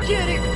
get it.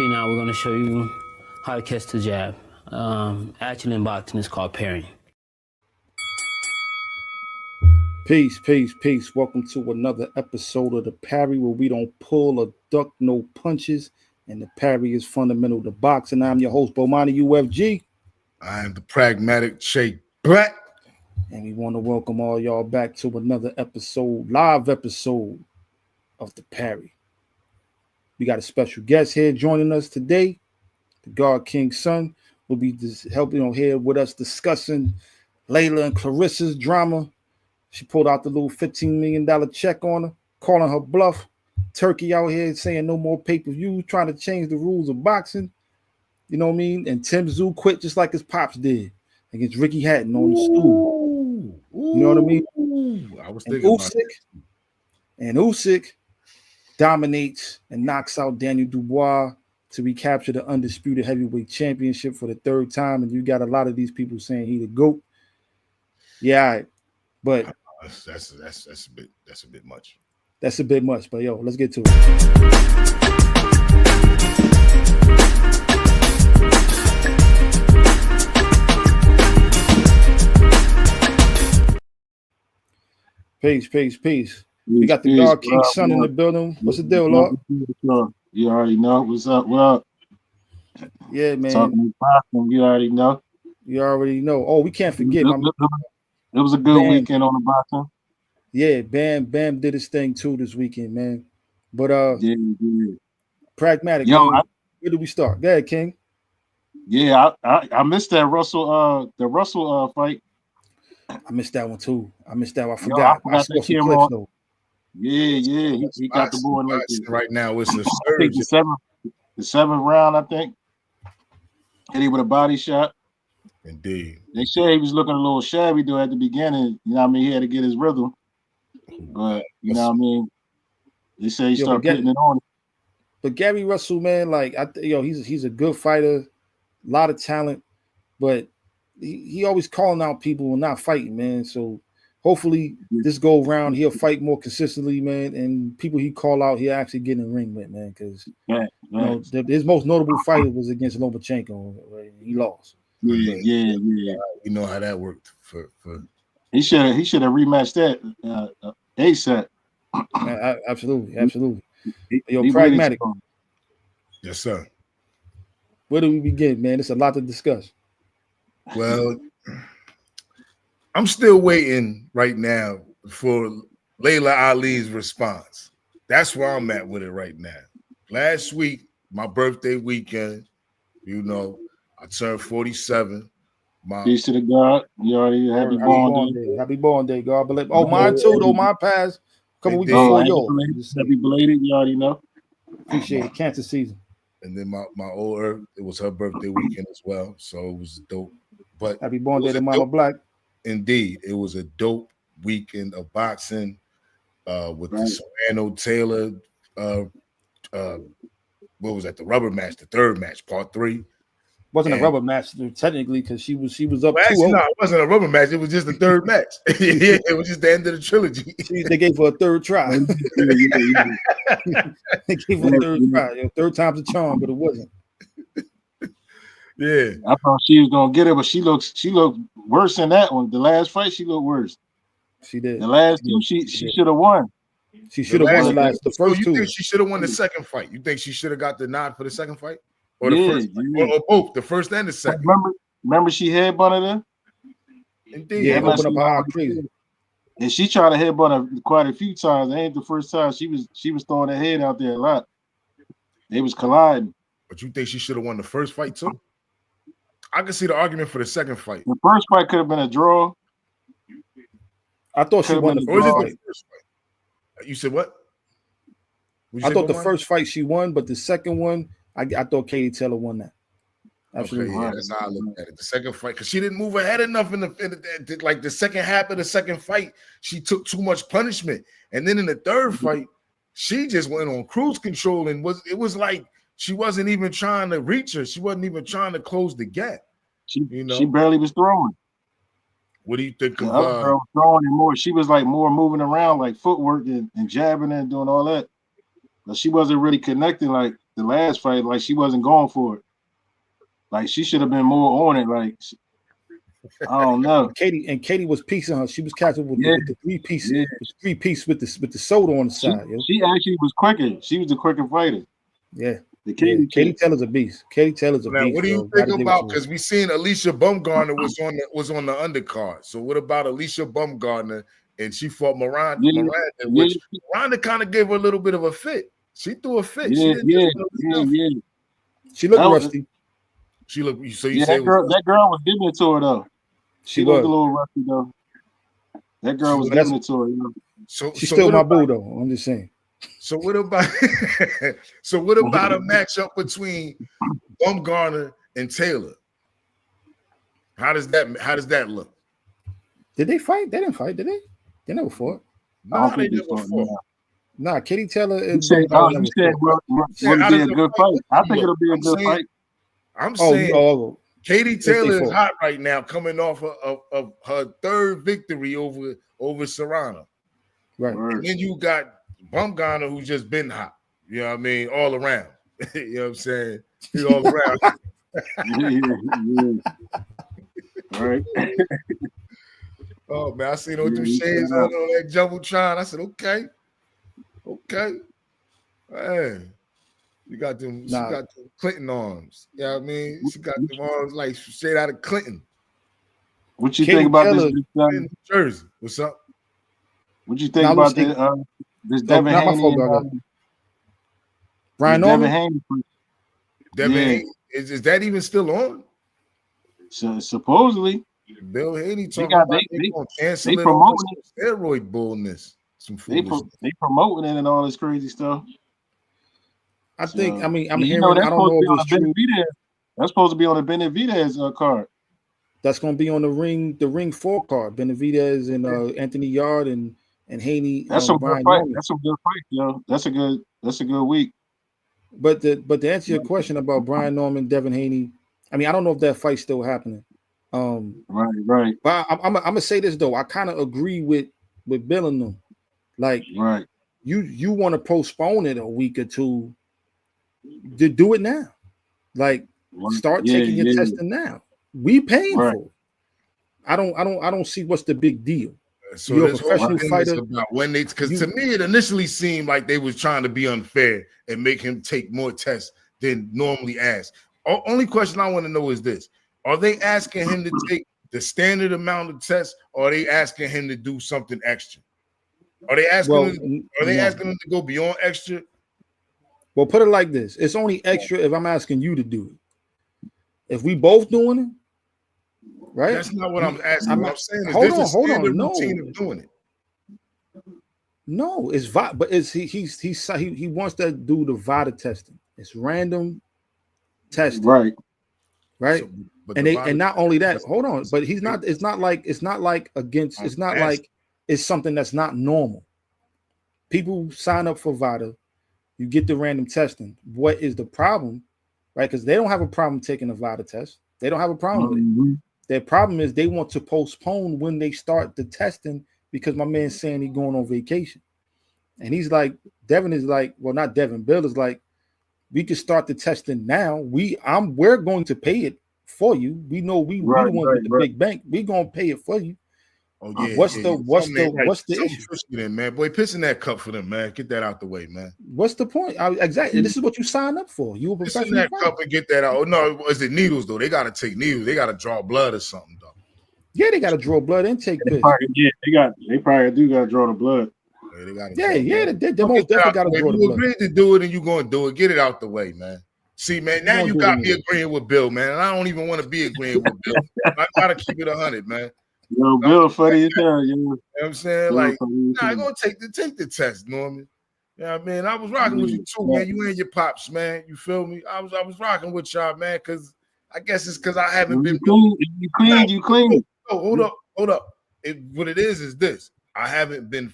Now we're going to show you how to catch the jab. Actually in boxing, it's called parrying. Peace. Welcome to another episode of the Parry, where we don't pull or duck no punches, and the parry is fundamental to boxing. I'm your host, Bomani UFG. I am the pragmatic Shake Black. And we want to welcome all y'all back to another live episode of the Parry. We got a special guest here joining us today. The God King's son will be helping here with us discussing Laila and Claressa's drama. She pulled out the little $15 million check on her, calling her bluff. Turki out here saying no more pay-per-view, trying to change the rules of boxing. You know what I mean? And Tzyu quit just like his pops did against Ricky Hatton on the stool. You know what I mean? I was thinking Usyk dominates and knocks out Daniel Dubois to recapture the undisputed heavyweight championship for the third time. And you got a lot of these people saying he the GOAT. Yeah, all right. But that's a bit much. That's a bit much. But yo, let's get to it. Peace. We got the God King son in the building. What's the deal, Lord? You already know. What's up? What up? Yeah, man. Talking boxing, you already know. Oh, we can't forget. It was a good weekend on the boxing. Yeah, Bam did his thing too this weekend, man. But yeah. Pragmatic. Yo, man. Where do we start? Go ahead, King. Yeah, I missed that Russell fight. I missed that one too. I forgot. I saw some clips though. Yeah. He got the boy right now. It's a surge. The seventh round, I think. Hit him with a body shot. Indeed. They said he was looking a little shabby though at the beginning. You know what I mean? He had to get his rhythm. But you know what I mean? They say he started putting it on. But Gary Russell, man, like he's a good fighter, a lot of talent, but he always calling out people and not fighting, man. So hopefully this go around he'll fight more consistently, man, and people he call out he'll actually get in the ring with, man, because his most notable fight was against Lomachenko, right? He lost. Yeah. We know how that worked. For he should have rematched that ASAP. Absolutely. Yo, pragmatic. Yes, sir. Where do we begin, man? It's a lot to discuss. Well, I'm still waiting right now for Laila Ali's response. That's where I'm at with it right now. Last week, my birthday weekend, I turned 47. Peace to the God. You already happy born day. Happy born day, God. Mine too, though. Mine passed a couple weeks before yours. Happy belated, you already know. Appreciate it. Cancer season. And then my old Earth, it was her birthday weekend as well. So it was dope. But happy born day to Mama Black. Indeed. It was a dope weekend of boxing with the Serrano Taylor. What was that? The rubber match, the third match, part 3. Wasn't a rubber match technically because she was up 2-0. No, it wasn't a rubber match. It was just the third match. Yeah, it was just the end of the trilogy. They gave her a third try. They gave her a third try. Third time's a charm, but it wasn't. Yeah, I thought she was gonna get it, but she looked worse than that one. The last fight, she looked worse. She did. The last two, she should have won. She should have won the first two. You think she should have won the second fight? You think she should have got the nod for the second fight? Or the first, or both, the first and the second. Remember she headbutted her? Indeed. Yeah, open up her crazy. And she tried to headbutt her quite a few times. It ain't the first time she was throwing her head out there a lot. They was colliding. But you think she should have won the first fight too? I can see the argument for the second fight. The first fight could have been a draw. I thought she won the first fight. You said what? I thought the first fight she won, but the second one, I thought Katie Taylor won that. Absolutely. Okay, yeah, that's how I look at it. The second fight, because she didn't move her head enough in the like the second half of the second fight, she took too much punishment. And then in the third fight, she just went on cruise control and it was like she wasn't even trying to reach her. She wasn't even trying to close the gap. She barely was throwing. What do you think the other girl was throwing and more? She was like more moving around, like footwork and jabbing and doing all that. But she wasn't really connecting like the last fight. Like she wasn't going for it. Like she should have been more on it. Like I don't know. Katie was piecing her. She was catching with the three piece with the soda on the side. She actually was quicker. She was the quicker fighter. Yeah. Katie Taylor's a beast. Katie Taylor's a beast. What do you think about? Because we seen Alicia Bumgarner was on the undercard. So what about Alicia Bumgarner? And she fought Miranda, which Miranda kind of gave her a little bit of a fit. She threw a fit. Yeah. She looked rusty. She looked. So that girl was giving it to her though. She looked a little rusty though. That girl was giving it to her. You know? So she's still my boo though. I'm just saying. So what about a matchup between Bumgarner and Taylor? How does that look? Did they fight? They didn't fight, did they? They never fought. No, they never fought. Nah, Katie Taylor and you said will be a good fight. I think it'll be a good fight. I'm saying Katie Taylor is hot right now, coming off of her third victory over Serrano. Right. And then you got Bumgarner, who's just been hot. You know what I mean? All around. You know what I'm saying? He's all around. All right. Oh man, I seen them shades on that Jumbotron. I said, okay. Hey, you got them. She got them Clinton arms. You know what I mean? She got them arms like straight out of Clinton. What you think about this? In New Jersey. What's up? What you think about this Devin Haney? Brian Norman? Devin Haney. Is that even still on? So supposedly. Bill Haney talking about they gonna cancel it on steroid bullness. They promoting it and all this crazy stuff. I think. I'm hearing. I don't know if it's true. That's supposed to be on the Benavidez card. That's going to be on the ring 4 card. Benavidez and Anthony Yard and Haney. That's some good fight. That's some good fight, yo. That's a good week. But to answer your question about Brian Norman, Devin Haney, I don't know if that fight's still happening. Right. But I'm gonna say this though. I kind of agree with Bill and them. Like, right. You want to postpone it a week or two. To do it now. Like, start taking your testing now. We paying for it. I don't see what's the big deal. So you're a professional fighter. About when because to me it initially seemed like they was trying to be unfair and make him take more tests than normally asked. Only question I want to know is this: are they asking him to take the standard amount of tests, or are they asking him to do something extra? Are they asking? Asking him to go beyond extra? Well, put it like this: it's only extra if I'm asking you to do it. If we both doing it. Right. That's not what I'm asking. What I'm saying is hold on. No. Routine of doing it. No, it's but it's he wants to do the VADA testing. It's random testing. Right. So, and not only that, hold on, but he's not. It's not like against. It's not like it's something that's not normal. People sign up for VADA. You get the random testing. What is the problem? Right? Because they don't have a problem taking a VADA test. They don't have a problem with it. Their problem is they want to postpone when they start the testing because my man's saying he's going on vacation. And he's like, Devin is like, well, not Devin, Bill is like, we can start the testing now. We're going to pay it for you. We know we the one with the big bank. We're gonna pay it for you. Oh yeah. What's the issue? Then, man, boy, pissing that cup for them, man. Get that out the way, man. What's the point? Exactly. This is what you signed up for. You a professional. Pissing that cup and get that out. Oh, no, is it needles though? They gotta take needles. They gotta draw blood or something though. Yeah, they got to draw blood and take They bits. probably, they probably do got to draw the blood. They most definitely got to draw the You blood. agreed to do it, and you going to do it. Get it out the way, man. See, man, now you got me agreeing with Bill, man, and I don't even want to be agreeing with Bill. I gotta keep it 100, man. Yo, Bill, funny as hell, yo. You know what I'm saying? Like, I'm gonna take the test, Norman. Yeah, you know man. I was rocking with you too, man. You and your pops, man. You feel me? I was rocking with y'all, man, because I guess it's because I haven't been clean. You clean. Oh, hold up. What it is this. I haven't been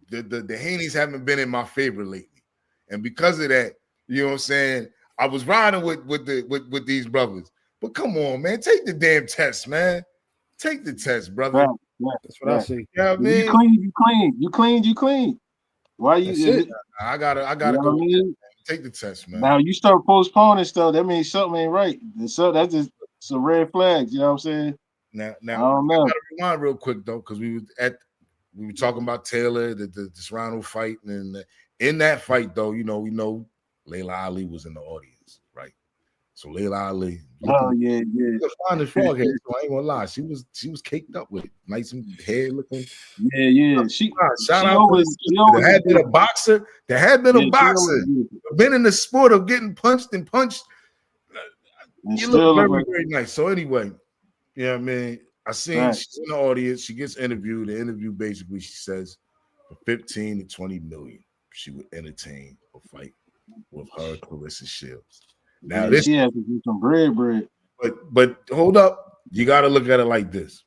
the Haneys haven't been in my favor lately. And because of that, you know what I'm saying? I was riding with these brothers. But come on, man. Take the damn test, man. Take the test, brother. That's what I say. Yeah, man. You clean. Why you? I gotta go. Take the test, man. Now you start postponing stuff. That means something ain't right. So that's just some red flags. You know what I'm saying? Now I don't know. I gotta rewind real quick though, because we were talking about Taylor, the Serrano fight, and in that fight though, we know Laila Ali was in the audience, right? So Laila Ali, yeah. Find the frog head, so I ain't gonna lie, she was caked up with it, nice and hair looking. Yeah. Shout out to there had been a boxer. There had been a boxer. Been in the sport of getting punched and punched. You look very, very nice. So anyway, yeah, man. I seen she's in the audience. She gets interviewed. The interview basically she says for 15 to 20 million, she would entertain a fight with her Claressa Shields. Now this she has to do some bread. But hold up, you got to look at it like this.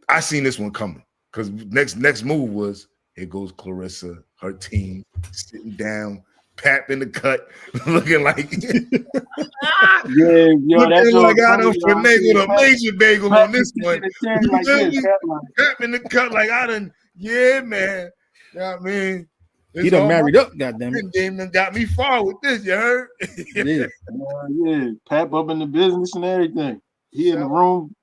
I seen this one coming because next move was here goes Claressa, her team sitting down, Pap in the cut, looking like that's like I done finagled a major bagel on this one. Pap in the cut like I done, yeah, man. You know what I mean? He done married up, goddamn it. Damon got me far with this, you heard? Yeah. Pap up in the business and everything. He in the room.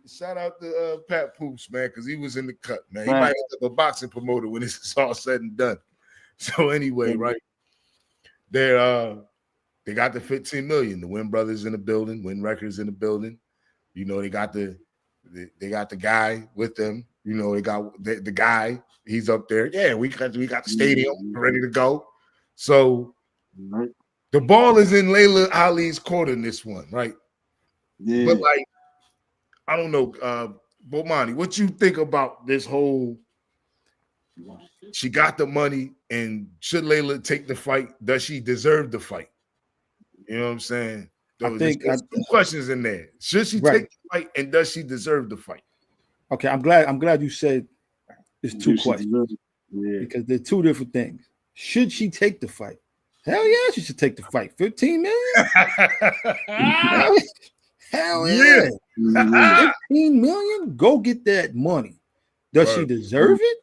Shout out to Pat Poops, man, because he was in the cut, man. He might end up a boxing promoter when this is all said and done. So anyway, right? They got the 15 million. The Wynn brothers in the building, Wynn Records in the building. They got the guy with them. They got the guy. He's up there. Yeah, we got the stadium ready to go. So the ball is in Laila Ali's court in this one, right? Yeah. But like, I don't know, Bomani, what you think about this whole? She got the money, and should Laila take the fight? Does she deserve the fight? You know what I'm saying? There's two questions in there. Should she take the fight, and does she deserve the fight? Okay, I'm glad you said it's two questions because they're two different things. Should she take the fight? Hell yeah, she should take the fight. 15 million? Hell yeah. 15 million? Go get that money. Does she deserve it?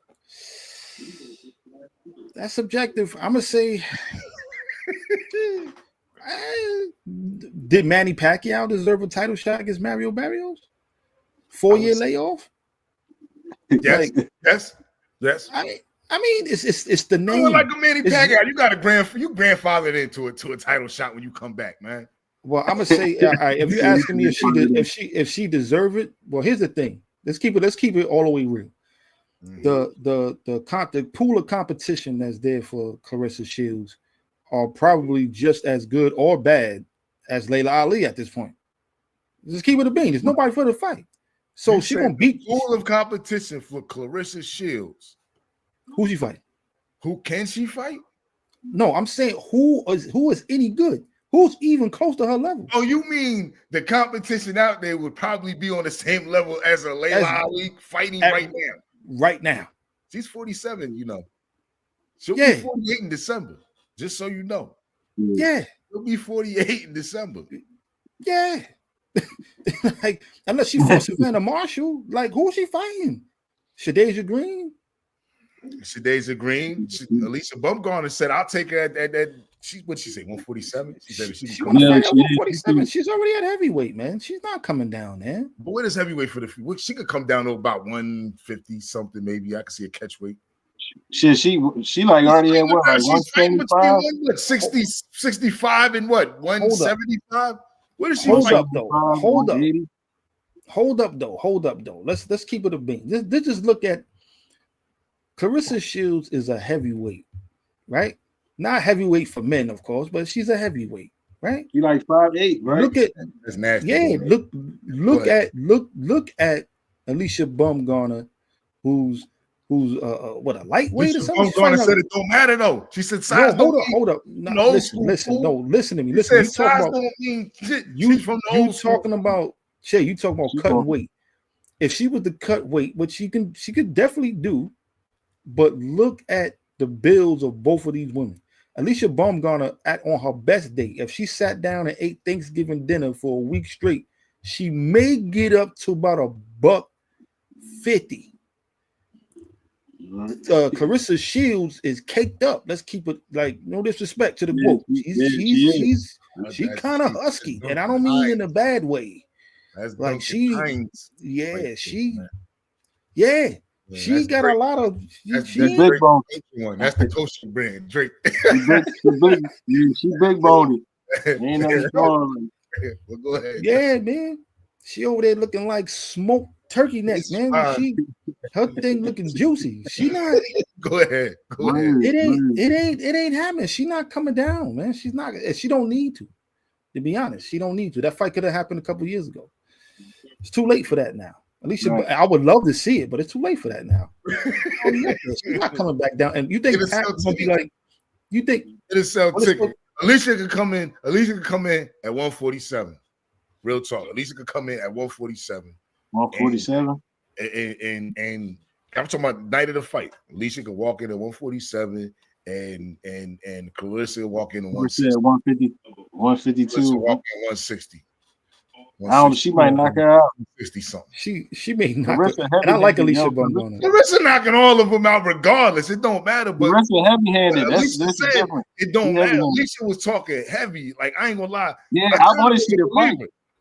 That's subjective. I'm gonna say did Manny Pacquiao deserve a title shot against Mario Barrios? 4-year layoff? Yes. I mean, it's the name. Like a Manny Pacquiao, you got you grandfathered into a title shot when you come back, man. Well, I'm gonna say, all right, if you're asking me if she deserve it, well, here's the thing. Let's keep it all the way real. The pool of competition that's there for Claressa Shields are probably just as good or bad as Laila Ali at this point. Just keep it a bean. There's nobody for the fight. So she's gonna beat pool of competition for Claressa Shields. Who's she fighting? Who can she fight? No, I'm saying who is any good? Who's even close to her level? Oh, you mean the competition out there would probably be on the same level as a Laila Ali fighting right now? Right now. She's 47, She'll be 48 in December, just so you know. Yeah. She'll be 48 in December. Yeah. Like, unless she fought Savannah Marshall, like, who is she fighting? Shadeja Green? Shadeja Green. Alicia Bumgarner said, I'll take her at that. What'd she say, 147? She said she was 147. She's already at heavyweight, man. She's not coming down, man. But what is heavyweight for the she could come down to about 150 something, maybe. I could see a catch weight. Shit, she like already at what, like 175? 65 and what? 175? What is she Hold fighting? up, though. Hold up. Hold up though. Let's keep it a bean. Let's just look at Claressa Shields is a heavyweight, right? Not heavyweight for men, of course, but she's a heavyweight, right? She like 5'8", right? Look at That's nasty. yeah. Look at Alicia Baumgartner, who's what, a lightweight or something? Baumgartner said it don't matter though. She said size. No, hold up. No, listen. No, listen to me. Listen. You talking about you from the old talking about Shay. You talking about cutting weight. If she was to cut weight, which she could definitely do, but look at the builds of both of these women. Alicia Baumgartner on her best day, if she sat down and ate Thanksgiving dinner for a week straight, she may get up to about $150. Claressa Shields is caked up. Let's keep it like no disrespect to the quote. She's kind of husky, and I don't mean in a bad way. That's like she got a lot of. That's big bone. That's the Toasty brand, Drake. She big boned. Ain't nothing wrong. Well, go ahead. Yeah, man. She over there looking like smoked turkey neck, man. Her thing looking juicy. She not. Go ahead. It ain't happening. She not coming down, man. She's not. She don't need to. To be honest, she don't need to. That fight could have happened a couple years ago. It's too late for that now. At least I would love to see it, but it's too late for that now. She's not coming back down. And you think Pat's gonna be like? You think it'll sell ticket? Alicia could come in. Alicia could come in at 147. Real talk. Alicia could come in at 147. 147. And I'm talking about night of the fight. Alicia could walk in at 147, and Claressa walk in at 160. 150, 152. Claressa walk in 160. I don't know. She might knock her out. 50 something. She may knock her. And I like Alicia Baumgartner. Claressa knocking all of them out regardless. It don't matter. But Claressa heavy-handed. That's different. It don't matter. Alicia was talking heavy. Like I ain't gonna lie. Yeah, I want to see the fight.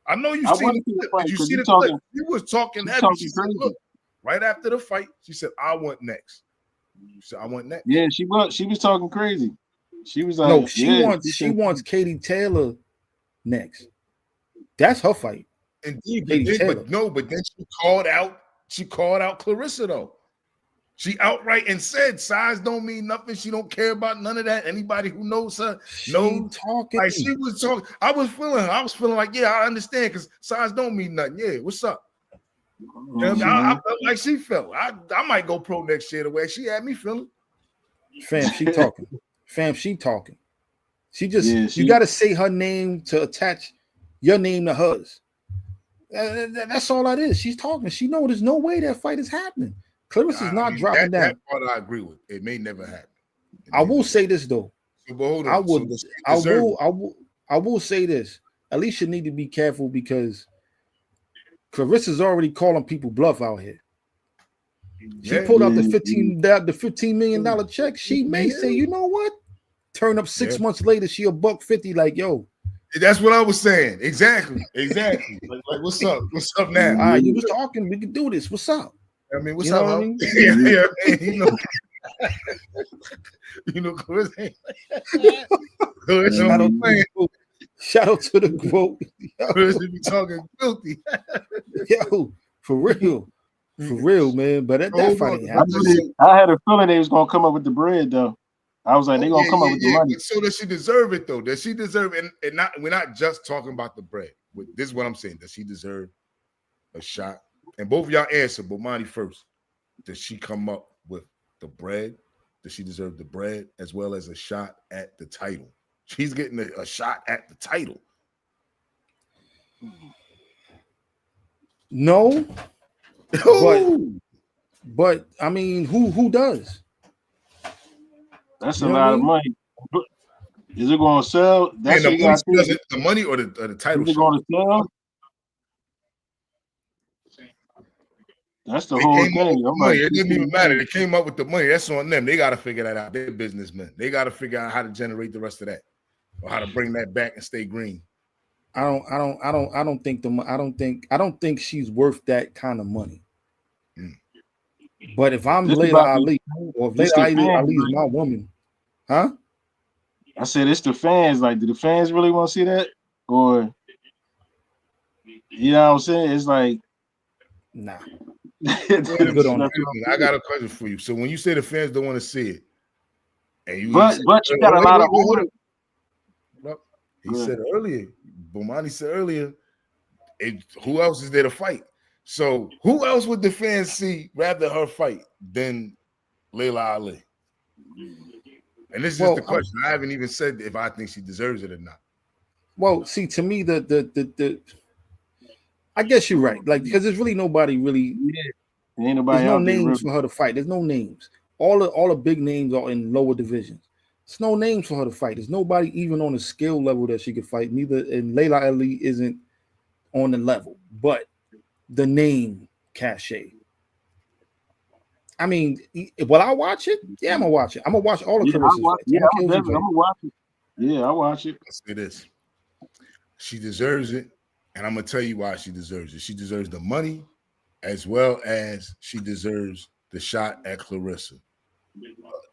I know you see the clip. You see the clip. She was talking heavy. She said, look, right after the fight, she said, "I want next." She said, "I want next." Yeah, she was talking crazy. She was like, "No, she wants Katie Taylor next. That's her fight." Indeed, but then she called out Claressa though. She outright and said, "Size don't mean nothing. She don't care about none of that. Anybody who knows her knows." Like she was talking. I was feeling her. I was feeling like, yeah, I understand because size don't mean nothing. Yeah, what's up? I felt like she felt. I might go pro next year the way she had me feeling. Fam, she talking. She just you got to say her name to attach your name to hers. That's all that is. She's talking. She know there's no way that fight is happening. Claressa's not dropping down. That part I agree with. It may never happen. I will say this though. I will say this. Alicia need to be careful because Claressa's already calling people bluff out here. She pulled out the $15 million check. She may say, you know what? Turn up 6 months later, she $150. Like, yo. That's what I was saying. Exactly. Like what's up? What's up now? All right, you was talking. We can do this. What's up? I mean, what's up? I mean? Yeah, Claressa. Shout out to the quote. Claressa be talking filthy. Yo, for real, man. But that fight ain't happening. I had a feeling they was gonna come up with the bread, though. I was like, they're gonna come up with the money. So does she deserve it though? Does she deserve it? And not we're not just talking about the bread. This is what I'm saying. Does she deserve a shot? And both of y'all answer, but Monty first. Does she come up with the bread? Does she deserve the bread as well as a shot at the title? She's getting a shot at the title. No, but I mean, who does? That's a lot of money. Is it going to sell? That's the money or the title. Is it going to sell? That's the whole thing. It didn't even matter. They came up with the money. That's on them. They got to figure that out. They're businessmen. They got to figure out how to generate the rest of that, or how to bring that back and stay green. I don't think she's worth that kind of money. But if I'm Laila Ali, or if Laila Ali is my woman, huh? I said it's the fans. Like, do the fans really want to see that? Or you know what I'm saying? It's like Nah. Good on I got a question for you. So when you say the fans don't want to see it, and you but you got a lot of he said earlier, Bomani said earlier, who else is there to fight? So who else would the fans see rather her fight than Laila Ali? And this is just the question. I haven't even said if I think she deserves it or not. Well, see, to me, the I guess you're right. Like, because there's really nobody really. Yeah. Ain't nobody there's no out there names for her to fight. There's no names. All the big names are in lower divisions. There's no names for her to fight. There's nobody even on the skill level that she could fight. Neither, and Laila Ali isn't on the level, but the name cachet. I mean, will I watch it? Yeah, I'm gonna watch it. I'm gonna watch all of Clarissa's fights. I'm gonna watch it. Yeah, I'll watch it. Let's say this. She deserves it, and I'm gonna tell you why she deserves it. She deserves the money, as well as she deserves the shot at Claressa.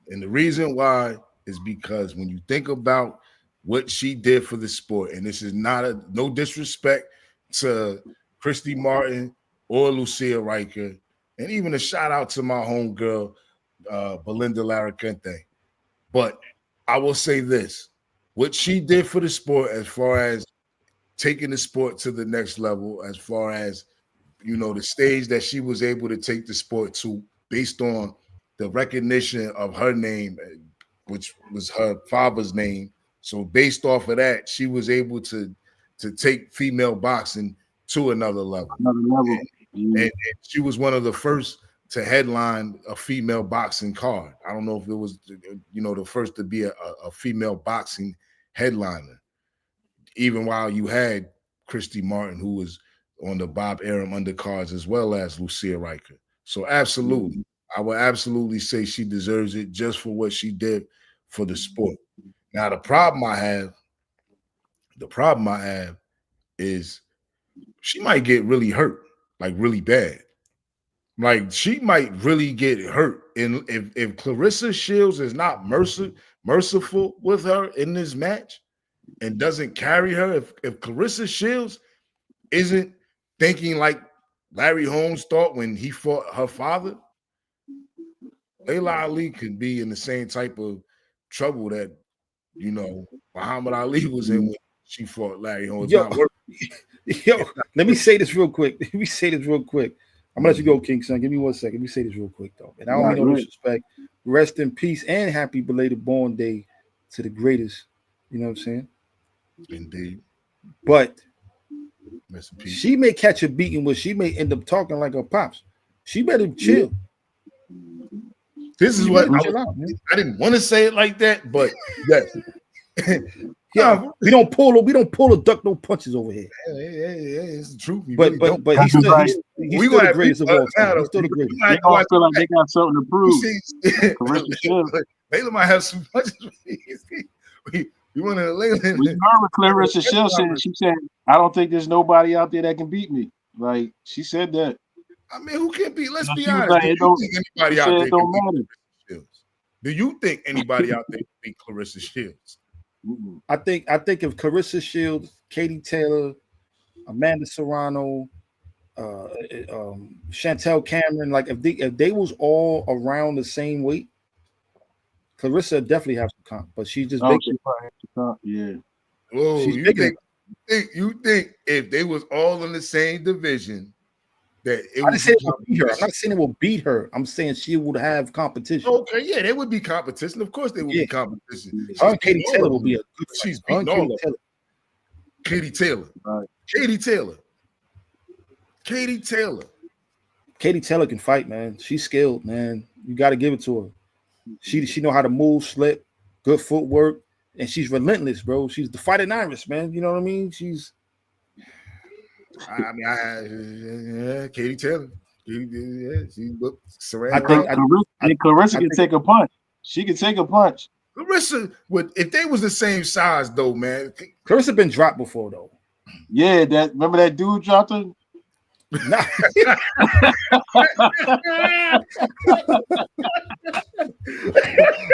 And the reason why is because when you think about what she did for the sport, and this is no disrespect to Christy Martin or Lucia Riker, and even a shout out to my homegirl, Belinda Laracente. But I will say this, what she did for the sport as far as taking the sport to the next level, as far as, you know, the stage that she was able to take the sport to based on the recognition of her name, which was her father's name. So based off of that, she was able to take female boxing to another level. And she was one of the first to headline a female boxing card. I don't know if it was, you know, the first to be a female boxing headliner, even while you had Christy Martin, who was on the Bob Arum undercards, as well as Lucia Riker. So absolutely, I would absolutely say she deserves it just for what she did for the sport. Now, the problem I have is she might get really hurt, like really bad. Like she might really get hurt. And if Claressa Shields is not merciful with her in this match and doesn't carry her, if Claressa Shields isn't thinking like Larry Holmes thought when he fought her father, Laila Ali could be in the same type of trouble that, you know, Muhammad Ali was in when she fought Larry Holmes. Let me say this real quick. I'm gonna let you go, King Son. Give me 1 second. Let me say this real quick, though. And I don't mean no disrespect. Rest in peace and happy belated born day to the greatest. You know what I'm saying? Indeed. But she may catch a beating where she may end up talking like her pops. She better chill. This is what I didn't want to say it like that, but yes. Yeah, we don't pull or duck no punches over here. Yeah, it's the truth. But he's still the greatest of all time. He's still the greatest. They all feel like they got something to prove. Laila might have some punches. You want to Laila? We heard what Claressa Shields said. She said, "I don't think there's nobody out there that can beat me." Like she said that. I mean, who can beat? Let's be honest. Like, do you think anybody out there can beat Claressa Shields? Do you think anybody out there can beat Claressa Shields? I think if Claressa Shields, Katie Taylor, Amanda Serrano, Chantel Cameron, like if they was all around the same weight, Claressa definitely have some comp, but she's just big. Yeah. Whoa, you think if they was all in the same division, that it would beat her. I'm not saying it will beat her. I'm saying she would have competition. Okay, yeah, there would be competition. Of course, there would be competition. Katie Taylor will be a good fight. She's beating all of them. Katie Taylor. Katie Taylor can fight, man. She's skilled, man. You got to give it to her. She know how to move, slip, good footwork, and she's relentless, bro. She's the fighting Iris, man. You know what I mean? She's. Katie Taylor. I think Claressa can take a punch. She can take a punch. Claressa would, if they was the same size, though, man. Claressa been dropped before, though. Yeah, remember that dude dropped her? Nah.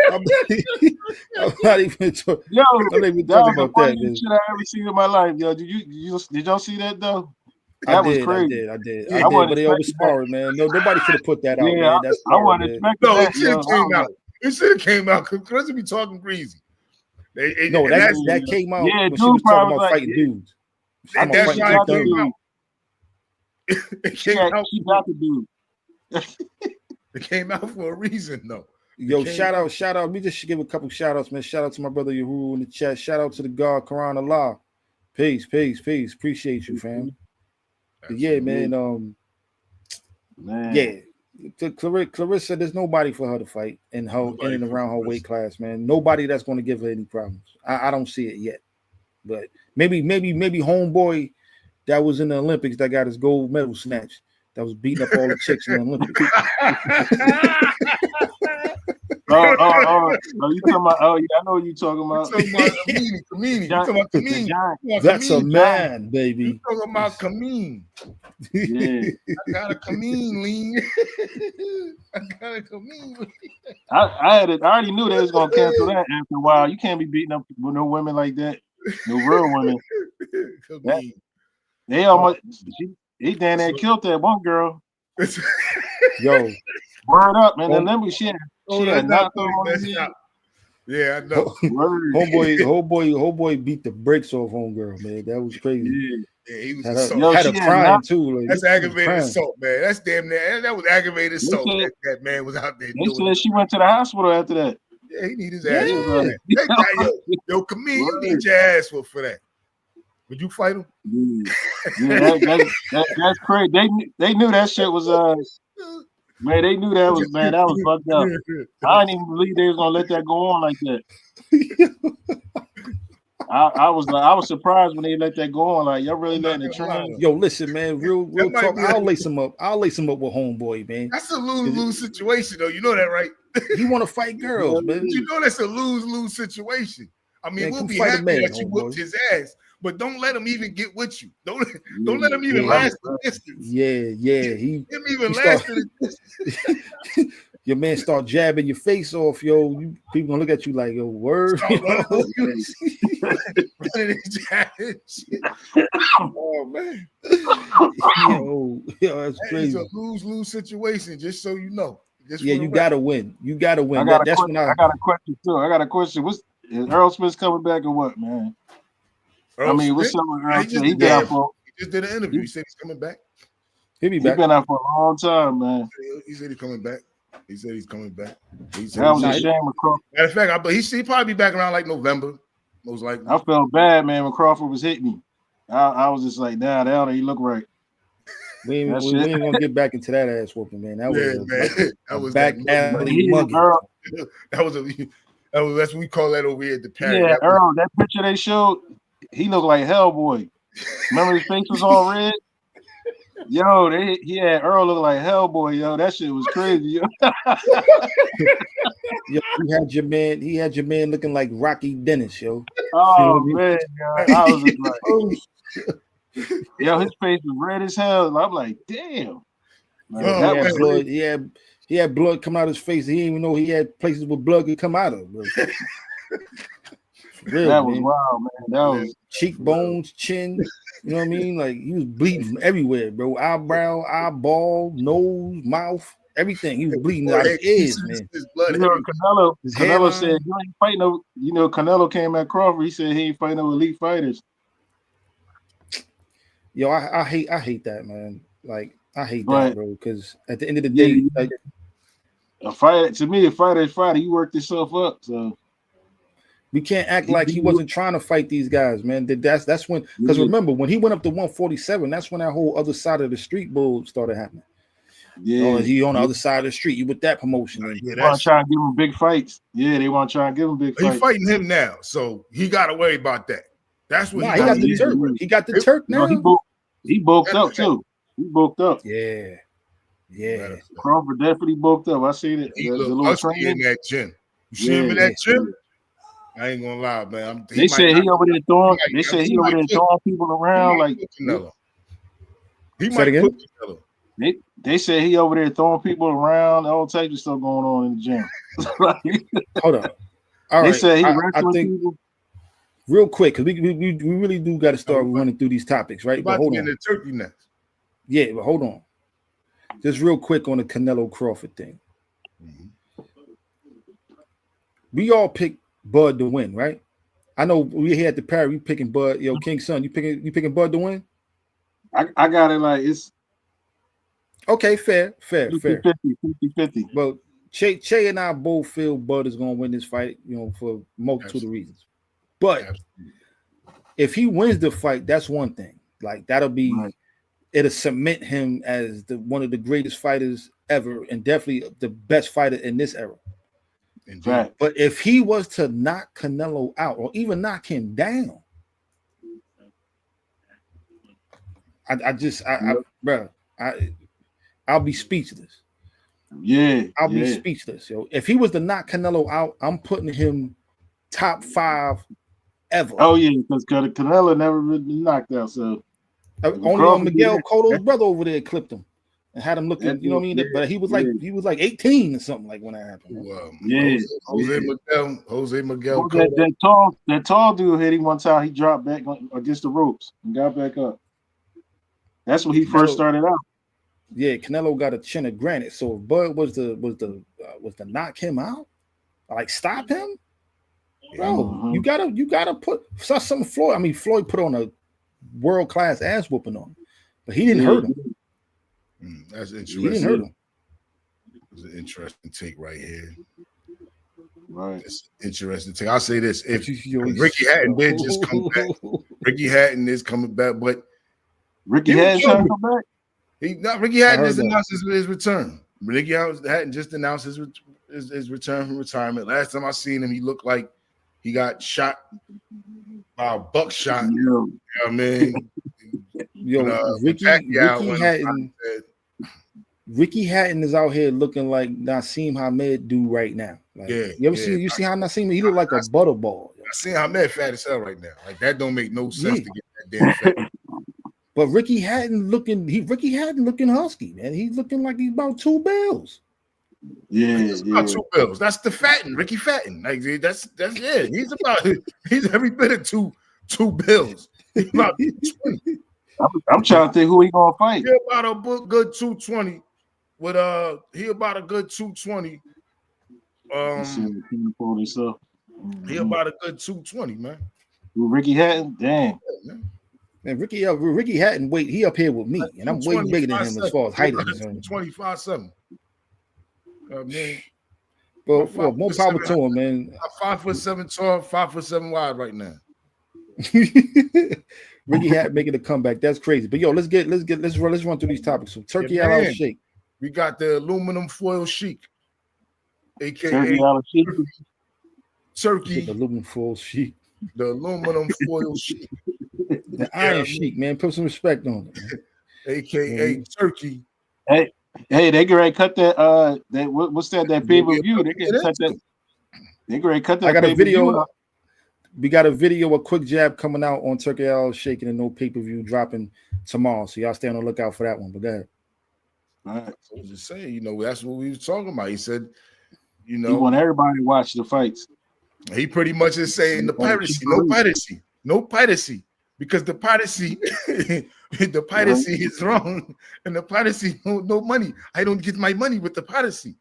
I'm not even talking. Yo, I'm not even talking about that. Shit I ever seen in my life, yo. Did y'all see that though? That was crazy. I did. Yeah. I did, but they oversparred, man. No, nobody should have put that out, man. That's I wasn't man. expecting No, that. it should have came out. It should have came out because Claressa be talking greasy. No, that came out Yeah, when she was talking about like, fighting dudes. That's why it came out. She got the dude. It came out for a reason, though. Yo, shout out. Let me just give a couple shout outs, man. Shout out to my brother Yahu in the chat. Shout out to the God Quran Allah. Peace. Appreciate you, fam. Yeah, man. Yeah. Claressa, there's nobody for her to fight in and around her weight class, man. Nobody that's going to give her any problems. I don't see it yet. But maybe homeboy that was in the Olympics that got his gold medal snatched, that was beating up all the chicks in the Olympics. You talking about? Oh, yeah, I know what you're talking about. You're talking about Kameen. You talking about Kameen. That's a man, baby. You talking about Kameen. Yeah. I got a Kameen lean. I already knew they was gonna cancel that after a while. You can't be beating up with no women like that. No real women. They almost he damn near killed that one girl. Yo. Word up, man. Remember she had knocked on his head. Yeah, I know. Homeboy beat the brakes off homegirl, man. That was crazy. Yeah, he was had a crying too. Like, that's aggravated assault, man. That's damn near. That was aggravated assault. That man was out there. They said she went to the hospital after that. Yeah, he need his ass for that. Yo, Kameen, you need your ass for that. Would you fight him? Yeah, that's crazy. They knew that shit was man, they knew that was that was fucked up. I didn't even believe they was gonna let that go on like that. I was surprised when they let that go on. Like, y'all really letting it train? Yo, listen, man, real talk. I'll lace him up with homeboy, man. That's a lose-lose situation, though. You know that, right? You want to fight girls, man. You know that's a lose-lose situation. I mean, we'll be happy that you whooped his ass, but don't let him even get with you. Don't let him even last the distance. Yeah. He even last the distance. Your man start jabbing your face off, yo. People gonna look at you like, yo, word. Oh man. Yo, that's crazy. It's a lose-lose situation, just so you know. You gotta win. You gotta win. I got a question too. I got a question. Is Earl Smith coming back or what, man? What's up with Earl Smith? He just did an interview. He said he's coming back. He'll be back. He's been out for a long time, man. He said he's coming back. He said he's coming back. That was a shame with Crawford. Matter of fact, he probably be back around like November, most likely. I felt bad, man, when Crawford was hitting me. I was just like, nah, that don't even look right. We ain't gonna get back into that ass whooping, man. That was back alley mugging. That's what we call that over here at the Perry. Yeah, Earl, that picture they showed, he looked like Hellboy. Remember his face was all red? Yo, he had Earl look like Hellboy, yo. That shit was crazy, yo. Yo, he had your man looking like Rocky Dennis, yo. Oh man, yo. I was just like, oh. Yo, his face was red as hell. I'm like, damn. Man, he had blood come out of his face. He didn't even know he had places where blood could come out of. Real, that was wild, man. That was cheekbones, chin. You know what I mean? Like, he was bleeding from everywhere, bro. Eyebrow, eyeball, nose, mouth, everything. He was bleeding out his ears, man. Canelo said, "You ain't fighting no." You know, Canelo came at Crawford. He said he ain't fighting no elite fighters. Yo, I hate that, man. Like, I hate that, bro. Because at the end of the day, like, a fighter is fighter. You worked yourself up, so. We can't act like he wasn't trying to fight these guys, man. That's when, because remember, when he went up to 147, that's when that whole other side of the street bull started happening. Yeah, he on the other side of the street. You with that promotion? They want to try and give him big fights. Yeah, they want to try and give him big fights. He's fighting him now, so he got to worry about that. That's what he got the Turk. He got the Turk now. He bulked up too. He bulked up. Yeah. Crawford definitely bulked up. I seen it. He looked ugly in that gym. You see him in that gym? I ain't gonna lie, man. They said he over there throwing. They said he over there throwing people around like. He might put Canelo. They said he over there throwing people around. All types of stuff going on in the gym. Hold on. All right. They said he I think people. Real quick, because we really do got to start running through these topics, right? But hold on. The Turkey next. Yeah, but hold on. Just real quick on the Canelo Crawford thing. Mm-hmm. We all picked Bud to win, right? I know we here at the Parry, we picking Bud. Yo, King Son, you picking Bud to win? I got it like it's Okay, fair. 50-50, 50-50. Well, Che and I both feel Bud is gonna win this fight, for multitude of reasons. But if he wins the fight, that's one thing. Like that'll it'll cement him as one of the greatest fighters ever, and definitely the best fighter in this era. Right. But if he was to knock Canelo out or even knock him down, I'll be speechless. Yeah, I'll be speechless. Yo, if he was to knock Canelo out, I'm putting him top 5 ever. Oh yeah, because Canelo never been knocked out. So only on Miguel Cotto's brother over there clipped him and had him looking. You know what I mean? Yeah, but he was like 18 or something like when that happened. Jose Miguel. That tall dude hit him one time. He dropped back against the ropes and got back up. That's when he first started out. Yeah, Canelo got a chin of granite. So if Bud was to knock him out, like stop him, bro. You gotta put something. Floyd. I mean, Floyd put on a world-class ass whooping on him, but he didn't hurt him. That's interesting. He didn't hurt him. It's an interesting take right here. Right. It's interesting take. I'll say this: if Ricky Hatton did just come back, Ricky Hatton is coming back, but Ricky Hatton trying to come back. Ricky Hatton just announced his return. Ricky Hatton just announced his return from retirement. Last time I seen him, he looked like he got shot by a buckshot. You know what I mean? Ricky Hatton is out here looking like Nassim Hamed do right now. Like, you see how Nassim? He look like a butterball. Nassim Hamed fat as hell right now. Like that don't make no sense to get that damn fat. But Ricky Hatton looking husky, man. He's looking like he's about 2 bills. Yeah, about 2 bills. That's the Fatten, Ricky Fatten. Like that's it. He's every bit of two bills. He's about 20. I'm trying to think who he gonna fight. He about a good 220. He about a good 220. He about a good 220, man. Ricky Hatton, damn. Man, Ricky Hatton, he up here with me, and I'm way bigger than him as far as height is concerned. 25-7. Man. Well, more power to him, man. 5'7" tall, 5'7" wide right now. Ricky Hatton making a comeback. That's crazy. But yo, let's run through these topics. So Turki Al Sheikh. We got the aluminum foil Sheik, aka Turki. The aluminum foil Sheik. The aluminum foil Sheik. The Iron Sheik, man. Put some respect on it, man. AKA Turki. Hey, they can cut that. What's that pay-per-view? They can cut that. They can cut that. I got a video. We got a video, a quick jab coming out on Turki Al Sheikh and no pay-per-view dropping tomorrow. So y'all stay on the lookout for that one. But go ahead. All right. I was just saying, that's what we was talking about. He said, he want everybody to watch the fights. He pretty much is saying no piracy, because the piracy is wrong, and the piracy no money. I don't get my money with the piracy.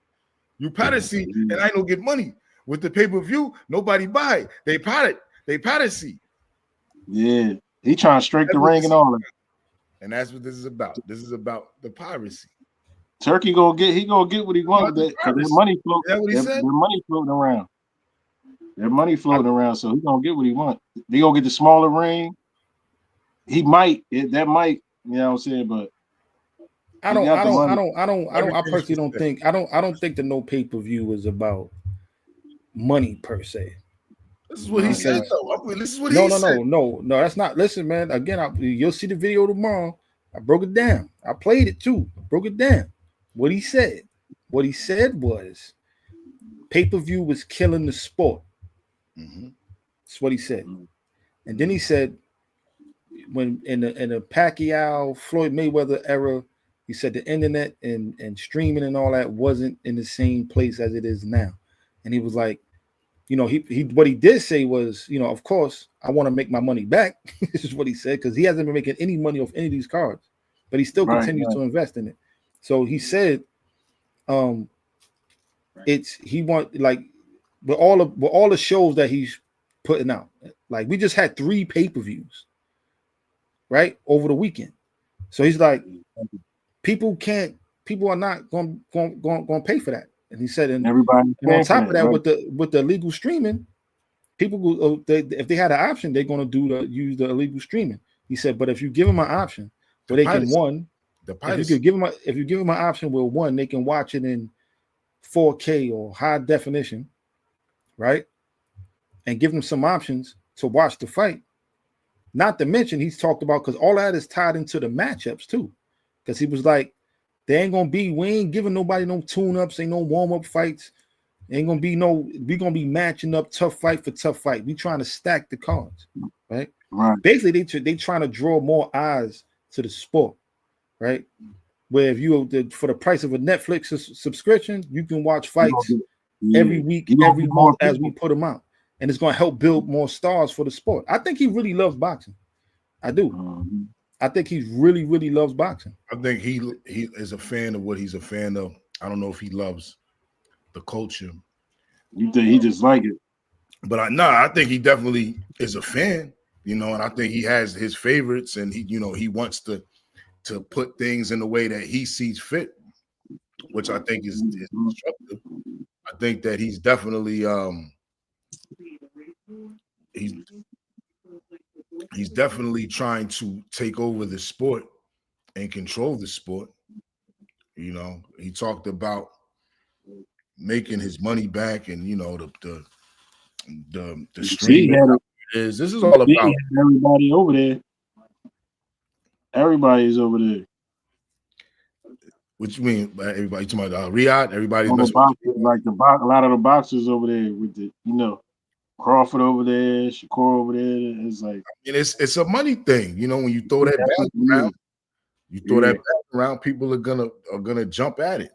You piracy, and I don't get money with the pay-per-view. Nobody buy. They piracy. Yeah, he trying to strike the ring and all that. And that's what this is about. This is about the piracy. Turki gonna get what he wants. Their money float. That's what he said. Their money floating around. Their money floating around, so he gonna get what he wants. They gonna get the smaller ring. He might. That might. You know what I'm saying? But I personally don't think. I don't think the no pay-per-view is about money per se. This is what he said. This is what he said. No. That's not. Listen, man. Again, you'll see the video tomorrow. I broke it down. I played it too. I broke it down. What he said was pay-per-view was killing the sport. Mm-hmm. That's what he said. And then he said, when in the Pacquiao Floyd Mayweather era, he said the internet and streaming and all that wasn't in the same place as it is now. And he was like, he what he did say was, of course, I want to make my money back. This is what he said, because he hasn't been making any money off any of these cards. but he still continues to invest in it. So he said, he want like with all the shows that he's putting out. Like we just had 3 pay-per-views, right, over the weekend. So he's like, people are not going to pay for that. And he said, and everybody on top of that, right, with the illegal streaming, people if they had an option, they're going to use the illegal streaming. He said, but if you give them an option where they can if you give them an option where one, they can watch it in 4K or high definition, right, and give them some options to watch the fight. Not to mention, he's talked about, because all that is tied into the matchups too. Because he was like, we ain't giving nobody no tune-ups, ain't no warm-up fights. Ain't gonna be we gonna be matching up tough fight for tough fight. We trying to stack the cards, right? Right. Basically, they trying to draw more eyes to the sport, right? Where if you for the price of a Netflix subscription, you can watch fights every week, every month as we put them out, and it's gonna help build more stars for the sport. I think he really loves boxing. I do. I think he really, really loves boxing. I think he is a fan of what he's a fan of. I don't know if he loves the culture. You think he just like it? But I think he definitely is a fan, and I think he has his favorites, and he wants to put things in the way that he sees fit, which I think is constructive. I think that he's definitely he's definitely trying to take over the sport and control the sport. He talked about making his money back, and the streaming this is all about everybody over there. Everybody's over there. What you mean by everybody? You talking about Riyadh? Everybody's like a lot of the boxers over there with the Crawford over there, Shakur over there. It's like, it's a money thing, when you throw that back around, people are gonna jump at it,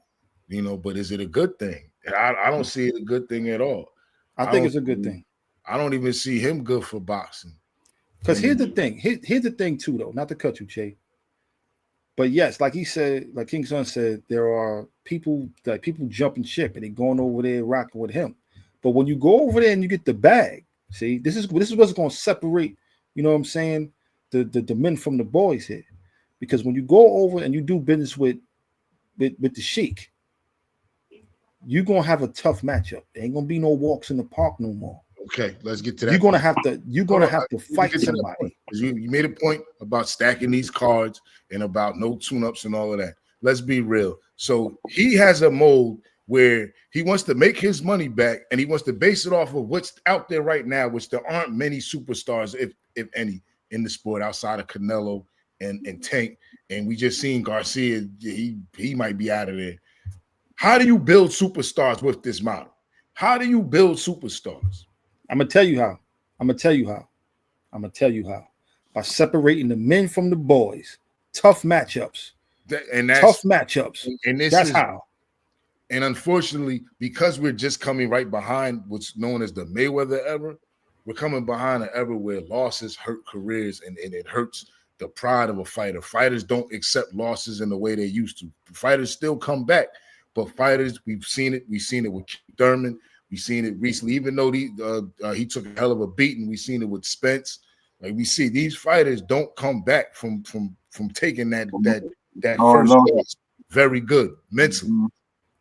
but is it a good thing? I don't see it a good thing at all. I think it's a good thing. I don't even see him good for boxing. Because here's the thing. Here's the thing too, though. Not to cut you, Che. But yes, like he said, like King Son said, there are people jumping ship and they going over there rocking with him. But when you go over there and you get the bag, see, this is what's going to separate, you know what I'm saying, the men from the boys here. Because when you go over and you do business with the Sheik, you're gonna have a tough matchup. There ain't gonna be no walks in the park no more. Okay, let's get to that. You're gonna have to fight somebody. You made a point about stacking these cards and about no tune-ups and all of that. Let's be real. So he has a mold where he wants to make his money back, and he wants to base it off of what's out there right now, which there aren't many superstars, if any, in the sport outside of Canelo and Tank. And we just seen Garcia, he might be out of there. How do you build superstars with this model? How do you build superstars? I'm gonna tell you how. By separating the men from the boys. Tough matchups. Tough matchups. And that's how. And unfortunately, because we're just coming right behind what's known as the Mayweather era, we're coming behind an era where losses hurt careers, and it hurts the pride of a fighter. Fighters don't accept losses in the way they used to. Fighters still come back, but fighters, we've seen it. We've seen it with Thurman. We've seen it recently, even though he took a hell of a beating. We've seen it with Spence. Like, we see these fighters don't come back from taking that first loss very good mentally.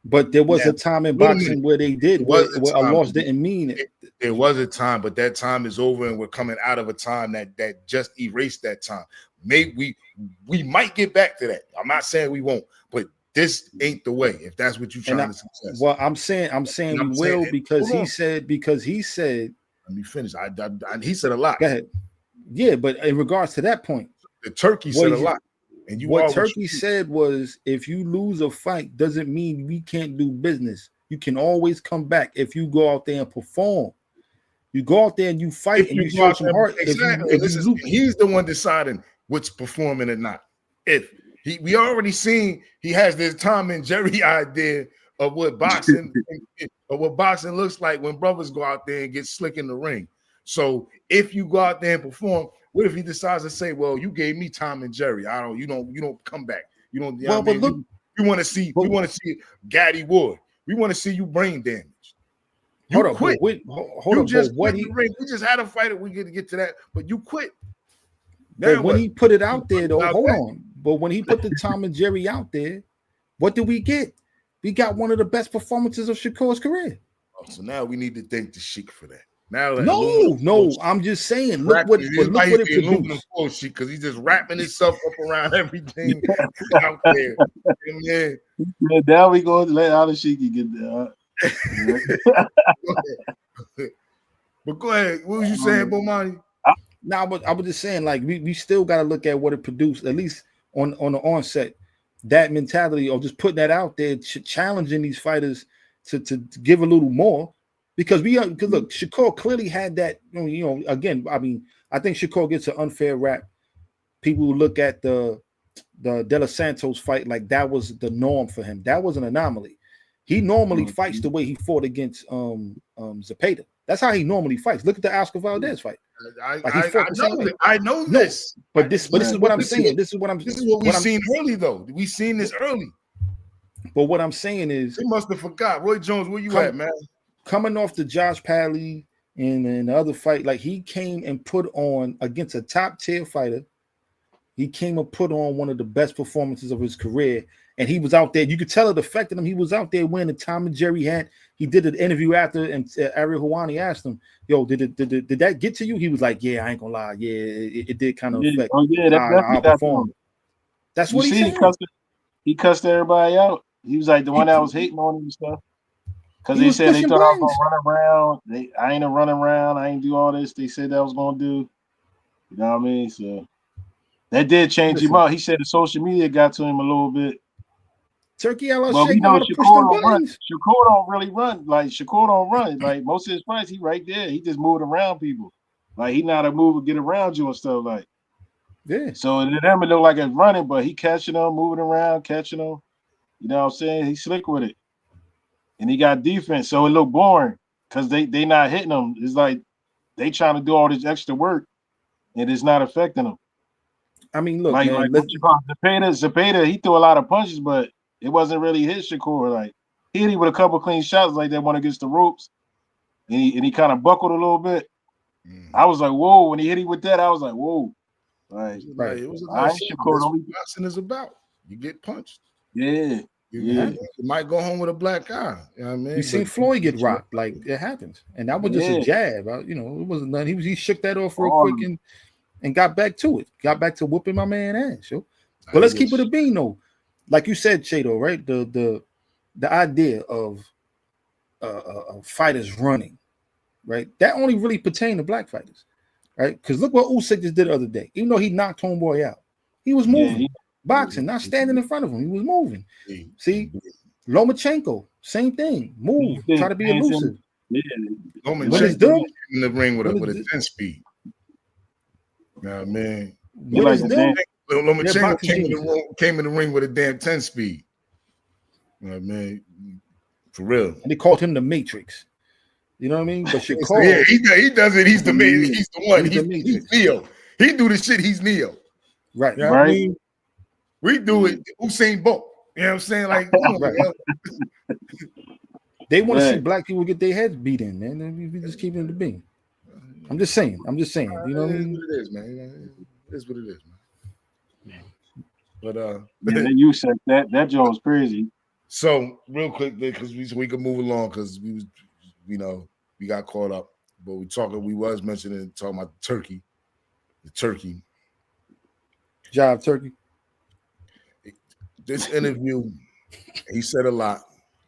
But there was a time in boxing where they did where a loss didn't mean it. There was a time, but that time is over, and we're coming out of a time that just erased that time. Maybe we might get back to that. I'm not saying we won't, but this ain't the way. If that's what you're trying to success. Well, I'm saying we will, because he said. Let me finish. He said a lot. Go ahead. Yeah, but in regards to that point, the Turkey said a lot. And what Turkey said was, if you lose a fight, doesn't mean we can't do business. You can always come back if you go out there and perform. You go out there and you fight and you show some heart. Exactly. He's the one deciding what's performing or not. We already seen he has this Tom and Jerry idea of what boxing looks like when brothers go out there and get slick in the ring. So if you go out there and perform, what if he decides to say, "Well, you gave me Tom and Jerry. You don't come back. You don't." You know Well, what I but mean? look, we want to see Gaddy Wood. We want to see you brain damage. You hold up, quit. hold up, but what quit the ring. We just had a fight. We get to that, but you quit. But when he put it out there, though, hold that? on. But when he put the Tom and Jerry out there, what did we get? We got one of the best performances of Shakur's career. Oh, so now we need to thank the Sheik for that. Now, no, I'm just saying. Look what it produced. Because he's just wrapping himself up around everything out there. Yeah. Now we going to let all the Sheik get there. But go ahead. What was you saying, Bomani? Now, but I was just saying, like, we still got to look at what it produced, at least on the onset. That mentality of just putting that out there, challenging these fighters to give a little more, because look, Shakur clearly had that. Again, I mean, I think Shakur gets an unfair rap. People look at the De Los Santos fight like that was the norm for him. That was an anomaly. He normally fights the way he fought against Zepeda. That's how he normally fights. Look at the Oscar Valdez fight. I know this. But this is what I'm saying. This is what we've seen early, though. We've seen this early. But what I'm saying is, he must have forgot. Roy Jones, where you at, man? Coming off the Josh Pally and the other fight, like, he came and put on against a top tier fighter. He came and put on one of the best performances of his career, and he was out there. You could tell it affected him. He was out there wearing the Tom and Jerry hat. He did an interview after, and Ariel Helwani asked him, "Yo, did that get to you?" He was like, "Yeah, I ain't gonna lie. Yeah, it did kind of affect." Oh yeah, that's performed. That's what he said. He cussed everybody out. He was like the one that was hating on him and stuff. Because they said they thought I was gonna run around. I ain't a run around. I ain't do all this. They said that I was gonna do. You know what I mean? So that did change him out. He said the social media got to him a little bit. Turkey, but we know Shakur don't really run. Like, Shakur don't run. Like, most of his fights, he right there. He just moving around people. Like, he not a mover, get around you and stuff. Like, yeah. So to them, it look like it's running, but he catching them, moving around, catching them. You know what I'm saying? He's slick with it. And he got defense, so it look boring because they not hitting him. It's like they trying to do all this extra work, and it's not affecting them. I mean, look, like what you call Zepeda, he threw a lot of punches, but it wasn't really his Shakur. Like, he hit him with a couple clean shots like that one against the ropes, and he kind of buckled a little bit. I was like, whoa! When he hit him with that, I was like, whoa! Like, it was like Shakur. That's what boxing is about. You get punched. Yeah. You might go home with a black eye. You know what I mean? You seen Floyd get rocked, like, it happens, and that was just a jab. It wasn't nothing. He shook that off real quick and got back to it. Got back to whooping my man ass. Yo. But let's keep it a bean though. Like you said, Chado, right? The idea of fighters running, right? That only really pertained to black fighters, right? Because look what Usyk just did the other day. Even though he knocked homeboy out, he was moving. Boxing, not standing in front of him. He was moving. See, Lomachenko, same thing. Move, try to be elusive. Lomachenko in the ring with a 10 speed. You know what I mean? Lomachenko came in the ring with a damn 10 speed. You know what I mean? For real. And they called him the Matrix. You know what I mean? But Shakur, he does it. He's the one. He's Neo. He do the shit. He's Neo. Right. You know what I mean? We do it. Usain Bolt. You know what I'm saying? Like, they want to see black people get their heads beat in, man. We just keep it in the bean. I'm just saying. You know what I mean? It is, man. It is what it is, man. But you said that joint was crazy. So real quick, because we could move along because we got caught up. But we was talking about the turkey. Jive turkey. This interview, he said a lot,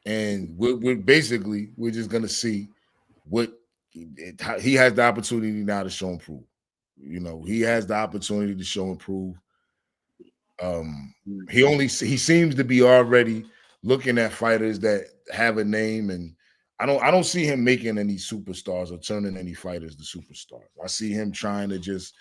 and we're just gonna see what he has the opportunity now to show and prove. He has the opportunity to show and prove. He seems to be already looking at fighters that have a name, and I don't see him making any superstars or turning any fighters to superstars. I see him trying to just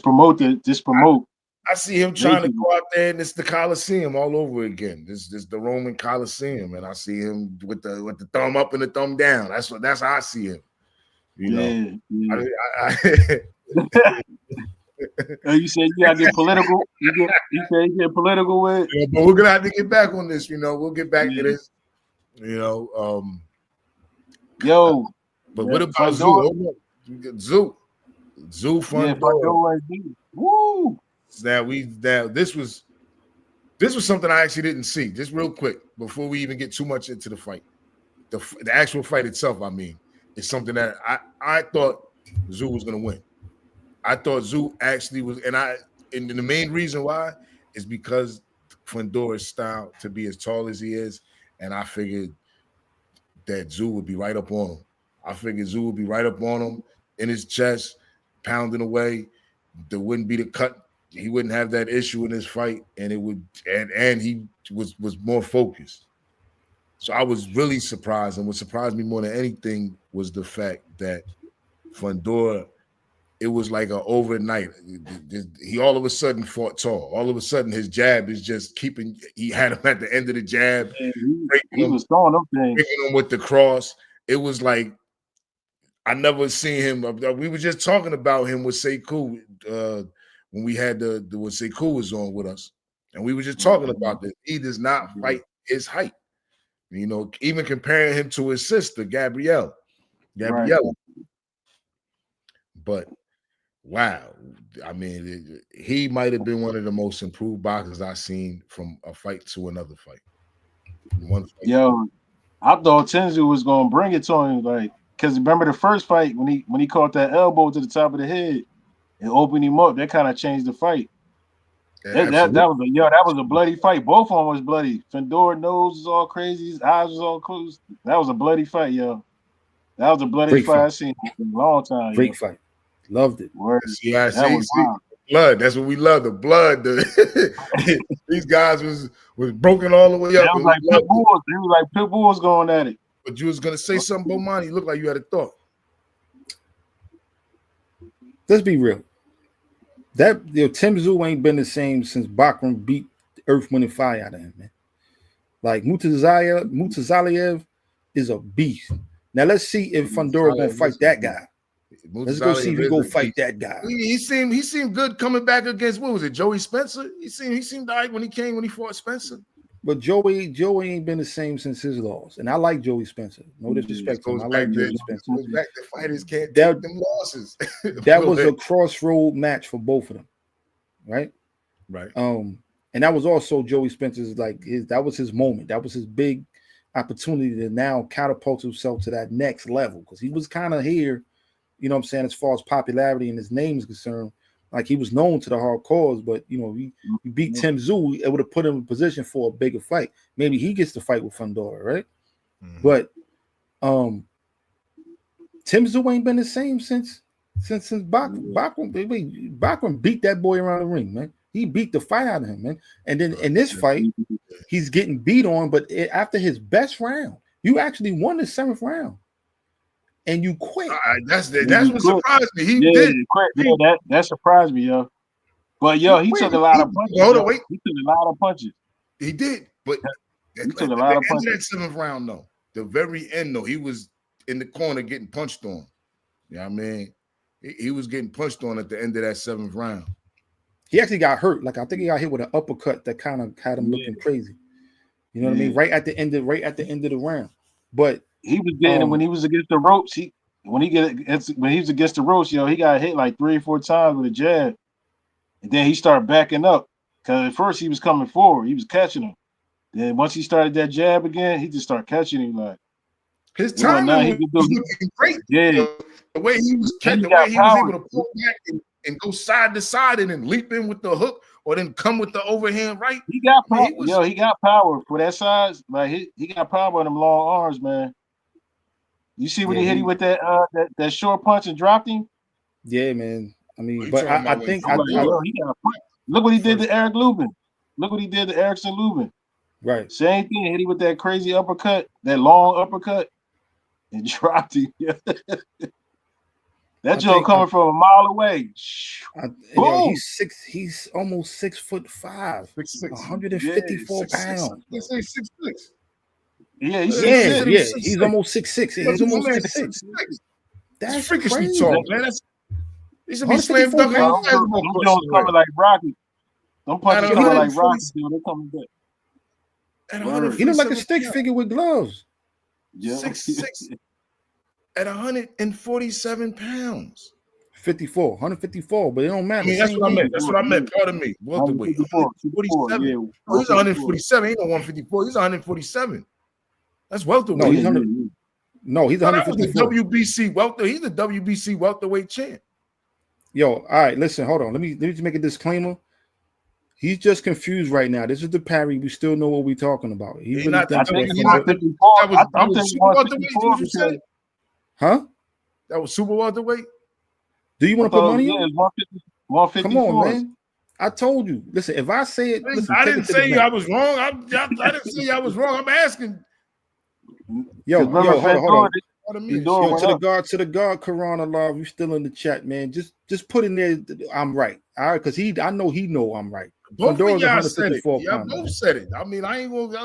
promote. I see him trying to go out there, and it's the Coliseum all over again. This the Roman Coliseum, and I see him with the thumb up and the thumb down. That's how I see him. You know, You said you gotta get political. You say you get political with. Yeah, but we're gonna have to get back on this. You know, we'll get back to this. You know, Yo, but what about Tzyu? Hold on. Tzyu Fundora. Woo! Now this was something I actually didn't see. Just real quick before we even get too much into the fight, the actual fight itself. I mean, is something that I thought Tzyu was gonna win. I thought Tzyu actually was, and the main reason why is because Fundora's style to be as tall as he is, and I figured that Tzyu would be right up on him. I figured Tzyu would be right up on him in his chest, pounding away. There wouldn't be the cut. He wouldn't have that issue in his fight, and it would, and he was more focused. So I was really surprised, and what surprised me more than anything was the fact that Fundora, it was like an overnight. He all of a sudden fought tall. All of a sudden, his jab is just keeping. He had him at the end of the jab. He was throwing them things. Breaking him with the cross. It was like I never seen him. We were just talking about him with Sekou when we had when Sekou was on with us, and we were just talking about this. He does not fight his height. You know, even comparing him to his sister Gabrielle. Right. But wow, I mean, he might have been one of the most improved boxers I've seen from a fight to another fight. Yo, I thought Tzyu was gonna bring it to him, like, because remember the first fight when he caught that elbow to the top of the head and opened him up, that kind of changed the fight. Yeah, that was a bloody fight. Both of them was bloody. Fundora nose was all crazy, his eyes was all closed. That was a bloody fight, yo. That was a bloody fight I've seen in a long time. Great fight. Loved it. See, blood. That's what we love. The blood. These guys was broken all the way up. It was like pit bulls. They was like pit bulls going at it. But you was gonna say something, Bomani. You looked like you had a thought. Let's be real. That Tim Tzyu ain't been the same since Bakram beat Earth, Wind, and Fire out of him, man. Like Mutazaliev is a beast. Now let's see if Fundora gonna fight that guy. Let's go see if he go fight that guy. He seemed good coming back against, what was it, Joey Spencer? He seemed all right when he fought Spencer. But Joey ain't been the same since his loss. And I like Joey Spencer. No disrespect to him. I like Joey Spencer. Goes back to fighters can't take them losses. That was a crossroad match for both of them. Right? Right. And that was also Joey Spencer's, that was his moment. That was his big opportunity to now catapult himself to that next level. Because he was kind of here, you know what I'm saying, as far as popularity and his name is concerned. Like, he was known to the hardcores, but you know, he beat Tim Tzyu. It would have put him in position for a bigger fight. Maybe he gets to fight with Fundora, right? Mm-hmm. But Tim Tzyu ain't been the same since Bakram beat that boy around the ring, man. He beat the fight out of him, man. And then in this fight, he's getting beat on, but after his best round, you actually won the 7th round. And you quit. That's what surprised me. He did. Quit. Yeah, that surprised me, yo. But yo, he took a lot of punches. Hold on, wait. He took a lot of punches. He did, but he took a lot of punches. That 7th round, though, the very end, though, he was in the corner getting punched on. You know what I mean? He was getting punched on at the end of that 7th round. He actually got hurt. Like, I think he got hit with an uppercut that kind of had him looking crazy. You know what I mean? Right at the end of the round. But he was getting when he was against the ropes. When he was against the ropes, yo, he got hit like 3 or 4 times with a jab, and then he started backing up. Cause at first he was coming forward, he was catching him. Then once he started that jab again, he just started catching him. Like, his timing was looking great. Yeah, the way he was able to pull back and go side to side and then leap in with the hook, or then come with the overhand right. He got power. He got power for that size. Like, he got power on them long arms, man. You see when he hit him with that short punch and dropped him? Yeah, man. I mean, but I think he got a punch. Look what he did to Eric Lubin. Look what he did to Erickson Lubin. Right. Same thing. Hit him with that crazy uppercut, that long uppercut, and dropped him. That joke coming from a mile away. He's almost 6'5", 154 pounds. Let's say 6'6". Yeah, he's almost 6'6". He's almost 6'6". That's freakishly crazy. tall, man. These should be slam dunk. Them Jones coming like rockets. Them punches coming like rockets, dude. They're coming back. He look like a stick figure with gloves. Yeah. 6'6" at 147 pounds. 154, but it don't matter. I mean, that's what I meant. That's what I meant. Pardon me. Welterweight. 147. Yeah, Oh, he's 147. He ain't no 154. He's 147. That's welterweight. No, he's 100. No, he's 154. WBC welter. He's the WBC welterweight champ. Yo, all right, listen, hold on. Let me just make a disclaimer. He's just confused right now. This is the Parry. We still know what we're talking about. He really not. thinks I think that- he's 154. I'm thinking super welterweight. 154. You said? Huh? That was super welterweight. Do you want to put money Yeah, on? it's 154. Come on, man. I told you. Listen, if I say it, listen, I take didn't it to say the I bank. was wrong. I didn't say I was wrong. I'm asking. Yo, hold on. Pardon me. Yo, to the guard, Quran Allah, you still in the chat, man. Just put in there. I'm right. All right, because I know he know I'm right. Both of y'all said it. Y'all both said it. I mean, I ain't gonna.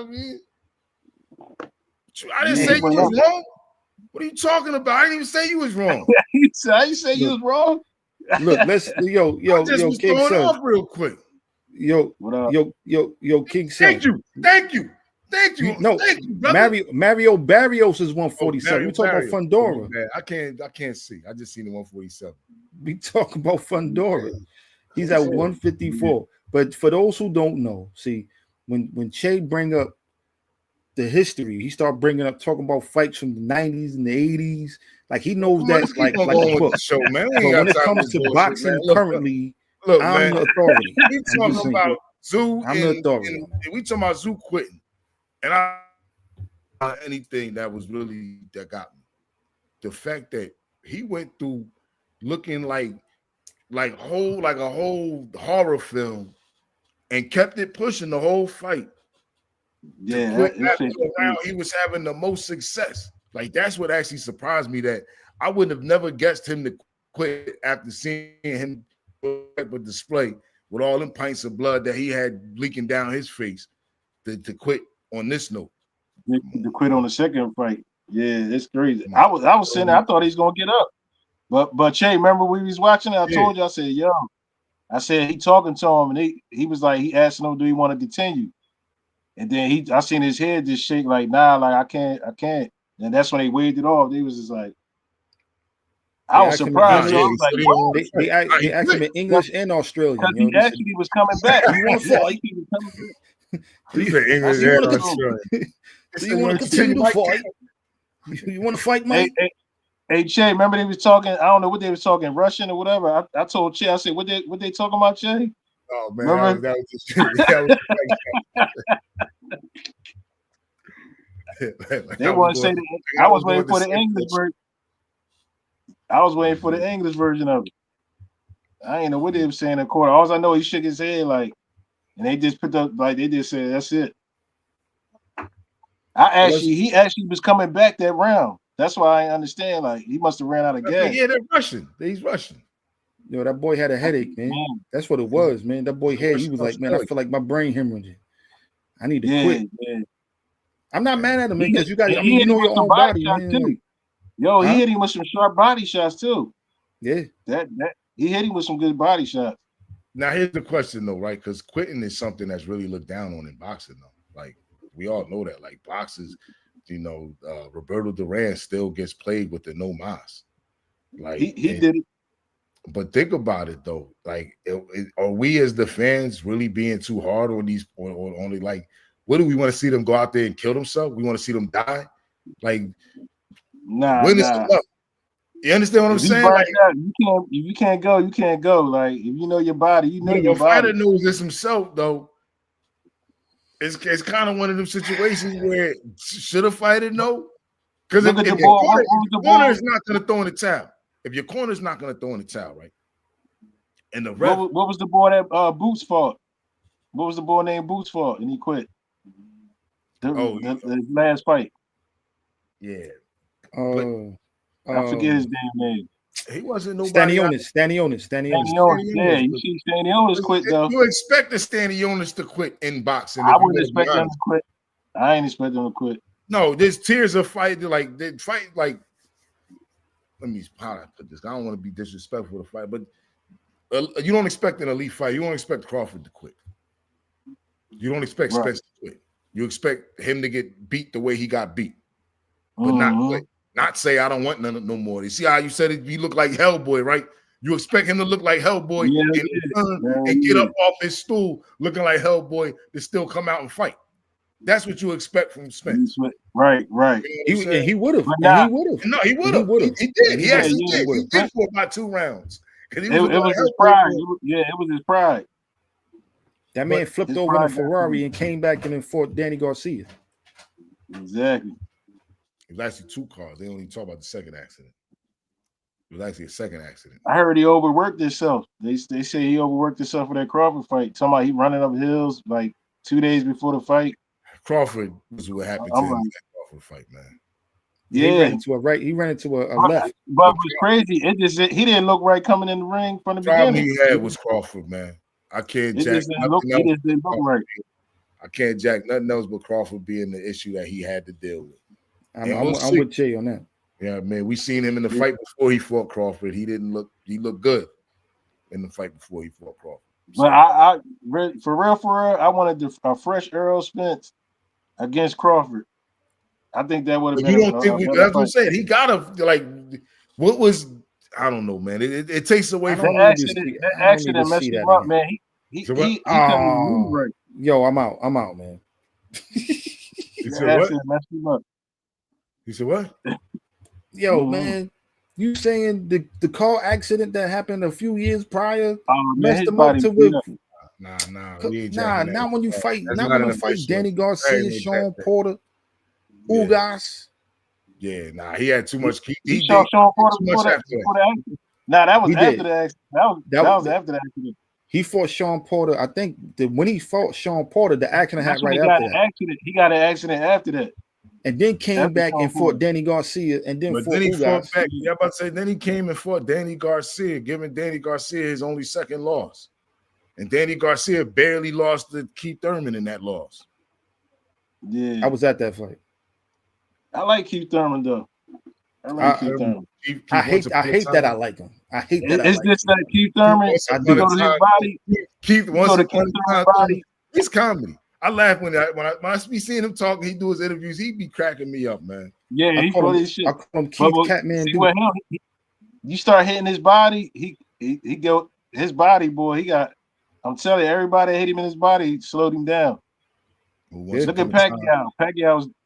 I didn't say you was wrong. What are you talking about? I didn't even say you was wrong. I didn't say you was wrong. Look, let's yo, was King throwing says, off real quick. Yo, King says. Thank you. No, thank you, brother. Mario Barrios is 147. We talking about Fundora. I can't see. I just seen the 147. We talk about Fundora. He's at 154. But for those who don't know, see, when Che bring up the history, he start bringing up talking about fights from the 90s and the 80s. Like he knows that like a book. Show, man. But when it comes to boxing currently, I'm the authority. We talking about Tzyu. I'm the authority. We talking about Tzyu quitting. And anything that was really that got me. The fact that he went through looking like a whole horror film and kept it pushing the whole fight. Yeah, he was having the most success. Like that's what actually surprised me, that I wouldn't have never guessed him to quit after seeing him with display with all them pints of blood that he had leaking down his face to quit on this note. To quit on the second fight. Yeah, it's crazy. I was sitting there, I thought he's gonna get up. But Che, remember we was watching it? I told you, I said, yo, I said he talking to him, and he was like, he asked him, do you want to continue? And then I seen his head just shake like, nah, like I can't. And that's when they waved it off. They was just like, I was surprised. So I was like, they asked him in English and Australian. Because he actually was coming back. You want to fight? He said English and Australian. You want to continue to fight? You want to fight, Mike? Hey, Che, remember they was talking, I don't know what they was talking, Russian or whatever. I told Che, I said, what they talking about, Che? Oh, man, that was just they want to say that. I was waiting for the English version. I was waiting for the English version of it. I ain't know what they were saying in court. All I know, he shook his head like, and they just put up like they just said, that's it. He actually was coming back that round. That's why I understand. Like he must have ran out of gas. Yeah, they're Russian. He's Russian. Yo, that boy had a headache, man. That's what it was, man. That boy he was like, man, I feel like my brain hemorrhaging. I need to quit. Yeah. I'm not mad at him, man, because you guys, you know your own body, man. Like, yo, he hit him with some sharp body shots too. Yeah. That he hit him with some good body shots. Now here's the question though, right? Because quitting is something that's really looked down on in boxing, though. Like we all know that. Like boxers, Roberto Duran still gets played with the no mas. Like he did it. But think about it though. Like, are we as the fans really being too hard on these, or only like, what do we want to see them go out there and kill themselves? We want to see them die. Like, when is enough? You understand what I'm saying? Like, if you can't go, you can't go. Like, if you know your body, you know your body. Fighter knows this himself though. It's kind of one of them situations where should a fighter know? Because if your corner is not going to throw in the towel. If your corner is not going to throw in the towel, right? And the ref, what was the boy that Boots fought? What was the boy named Boots fought and he quit? The last fight. Yeah. I forget his damn name. He wasn't nobody. Stanionis. Yeah, you see Stanionis quit though. You expect the Stanionis to quit in boxing? I wouldn't expect them to quit. I ain't expect them to quit. No, there's tiers of fight. Like they fight like. let me how do I put this? I don't want to be disrespectful to the fight, but you don't expect an elite fight. You don't expect Crawford to quit. You don't expect Spence to quit. You expect him to get beat the way he got beat, but not quit. Not say I don't want none no more. You see how you said it? You look like Hellboy, right? You expect him to look like Hellboy and get up off his stool looking like Hellboy to still come out and fight. That's what you expect from Spence. Right. You know he would have. Nah, he would have. No, he would have. He did. He actually did. He did for about 2 rounds. It was his pride. It was his pride. That man flipped over in a Ferrari and came back and then fought Danny Garcia. Exactly. It was actually 2 cars. They only talk about the second accident. It was actually a second accident. I heard he overworked himself. They say he overworked himself for that Crawford fight. Talking about he running up hills like 2 days before the fight. Crawford was what happened to him in that Crawford fight, man. Yeah, he ran into a right. He ran into a left. But it was crazy. He didn't look right coming in the ring from the beginning. The problem he had was Crawford, man. I can't jack nothing else. Didn't look right. I can't jack nothing else but Crawford being the issue that he had to deal with. I'm with Jay on that. Yeah, man. We seen him in the fight before he fought Crawford. He looked good in the fight before he fought Crawford. So, but I for real, I wanted a fresh Errol Spence against Crawford. I think that would have been. You don't think that's what I'm saying? He gotta like what was I don't know, man. It takes away from that accident messed him up, man. He couldn't move right. Yo, I'm out, man. He said what? Messed him up. He said what? Yo, man, you saying the car accident that happened a few years prior messed him up to with? Nah. Not when you fight. Not when you fight Danny Garcia, Sean Porter, Ugas. Yeah, nah, he had too much. He shot Sean Porter before the accident. Nah, that was after the accident. That was after the accident. He fought Sean Porter. I think when he fought Sean Porter, the accident happened right after that. He got an accident after that. And then came back and fought Danny Garcia, and then fought he fought back. Yeah, about to say. Then he came and fought Danny Garcia, giving Danny Garcia his only second loss, and Danny Garcia barely lost to Keith Thurman in that loss. Yeah, I was at that fight. I like Keith Thurman though. I hate that I like him. I hate that. It's just that Keith Thurman. You go to his body. Keith once upon a time. It's comedy. I laugh when I be seeing him talk. He do his interviews. He be cracking me up, man. Yeah, he call his shit. I call him Keith Catman. You start hitting his body. He go his body, boy. He got. I'm telling you, everybody hit him in his body. Slowed him down. Look at Pacquiao.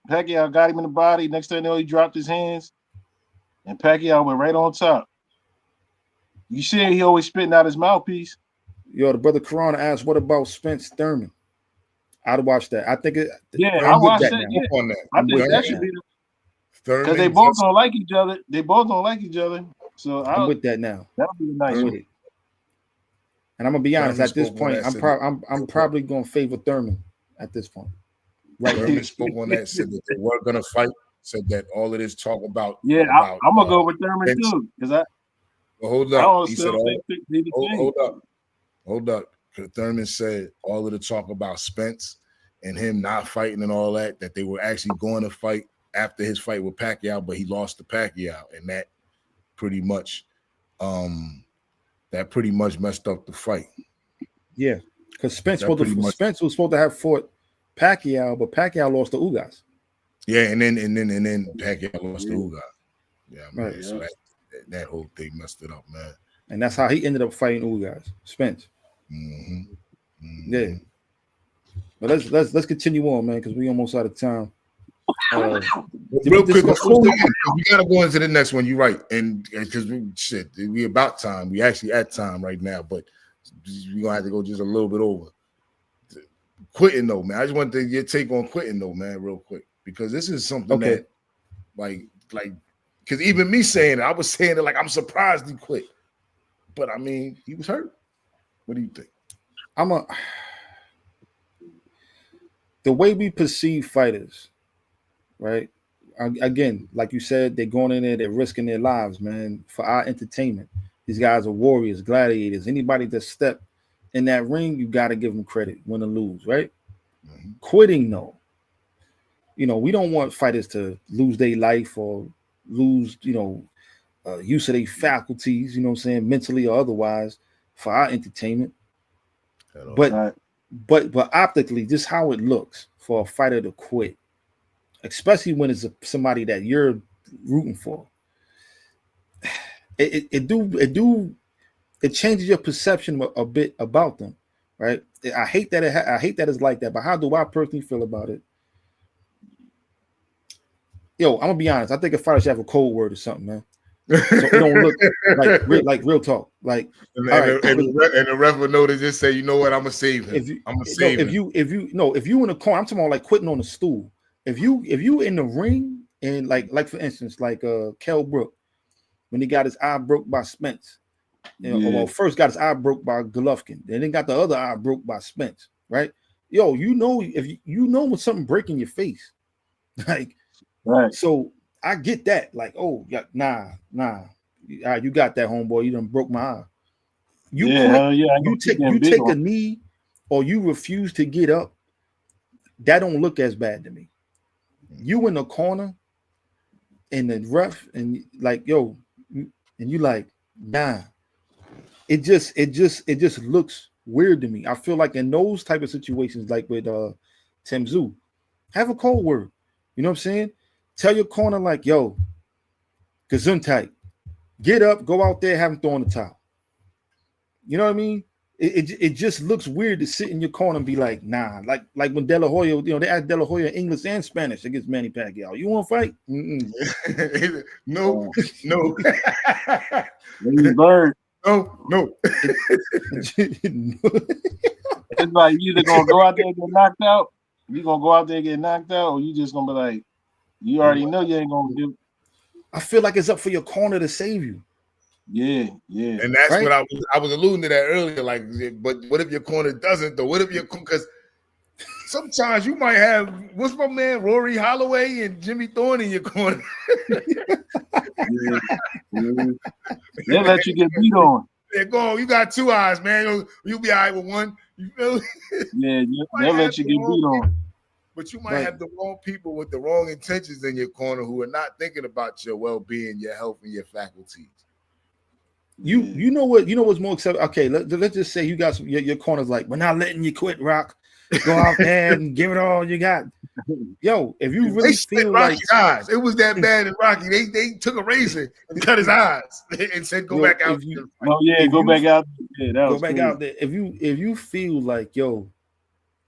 Pacquiao got him in the body. Next thing you know, he dropped his hands, and Pacquiao went right on top. You see, he always spitting out his mouthpiece. Yo, the brother Corona asked, "What about Spence Thurman?" I'd watch that. I think it. Yeah, I watched that. Yeah. I think that should be because they both don't like each other. So I'm with that now. That'll be a nice one. And I'm gonna be honest. At this point, I'm probably gonna favor Thurman. At this point, right? Thurman spoke on that. Said that they were gonna fight. Said that all of this talk about. Yeah, I'm gonna go with Thurman too because I. Well, hold up. He said, hold up. Thurman said all of the talk about Spence and him not fighting and all that they were actually going to fight after his fight with Pacquiao, but he lost to Pacquiao, and that pretty much messed up the fight. Yeah, because Spence was supposed to have fought Pacquiao, but Pacquiao lost to Ugas. Yeah, and then Pacquiao lost to Ugas. Yeah, man. Right. So that whole thing messed it up, man. And that's how he ended up fighting Ugas, Spence. Yeah, but let's continue on, man, because we almost out of time. Real quick, before we gotta go into the next one. You're right, and because we about time. We actually at time right now, but we're gonna have to go just a little bit over. Quitting though, man. I just want your take on quitting though, man, real quick, because this is something that, like, because even me saying it, I was saying it like I'm surprised he quit, but I mean he was hurt. What do you think? The way we perceive fighters, right? Again, like you said, they're going in there, they're risking their lives, man, for our entertainment. These guys are warriors, gladiators. Anybody that step in that ring, you got to give them credit, win or lose, right? Mm-hmm. Quitting, no. We don't want fighters to lose their life or lose, use of their faculties, you know what I'm saying, mentally or otherwise, for our entertainment. But optically, just how it looks for a fighter to quit, especially when it's somebody that you're rooting for. It changes your perception a bit about them, right? I hate that it's like that, but how do I personally feel about it? Yo, I'm gonna be honest. I think a fighter should have a code word or something, man. So it don't look like real talk. Like, and the ref would know to just say, you know what, I'm gonna save him. If you in the corner, I'm talking about like quitting on the stool. If you in the ring and like for instance, like Kell Brook, when he got his eye broke by Spence. Well, first got his eye broke by Golovkin, then got the other eye broke by Spence, right? Yo, if you know when something breaking your face, like, right. So I get that, like, oh, yeah, nah, you got that, homeboy. You done broke my eye. You take a knee, or you refuse to get up. That don't look as bad to me. You in the corner, and the ref, and like, yo, and you like, nah. It just looks weird to me. I feel like in those type of situations, like with Tzyu, have a code word. You know what I'm saying? Tell your corner like, yo, Gesundheit, get up, go out there, have him throw in the towel. You know what I mean? It just looks weird to sit in your corner and be like, nah, like when De La Hoya, they asked De La Hoya English and Spanish against Manny Pacquiao. You want to fight? No. Bird. No. It's like you either gonna go out there and get knocked out. You gonna go out there and get knocked out, or you just gonna be like, you already know you ain't gonna do. I feel like it's up for your corner to save you. Yeah. And that's right? What I was alluding to that earlier. Like, but what if your corner doesn't? Though, what if because sometimes you might have, what's my man, Rory Holloway and Jimmy Thorne in your corner. They'll let you get beat on. They're going, you got two eyes, man. You'll be all right with one. You feel? Yeah, they'll let you get beat on. But you might have the wrong people with the wrong intentions in your corner who are not thinking about your well-being, your health, and your faculties. You know what's more acceptable? Okay, let's just say you got your corner's like, we're not letting you quit, Rock. Go out there and give it all you got. Yo, if you really feel Rocky's eyes, it was that bad in Rocky. They took a razor and cut his eyes and said, "Go back out." Go back out. Yeah, go back out there. If you feel like, yo,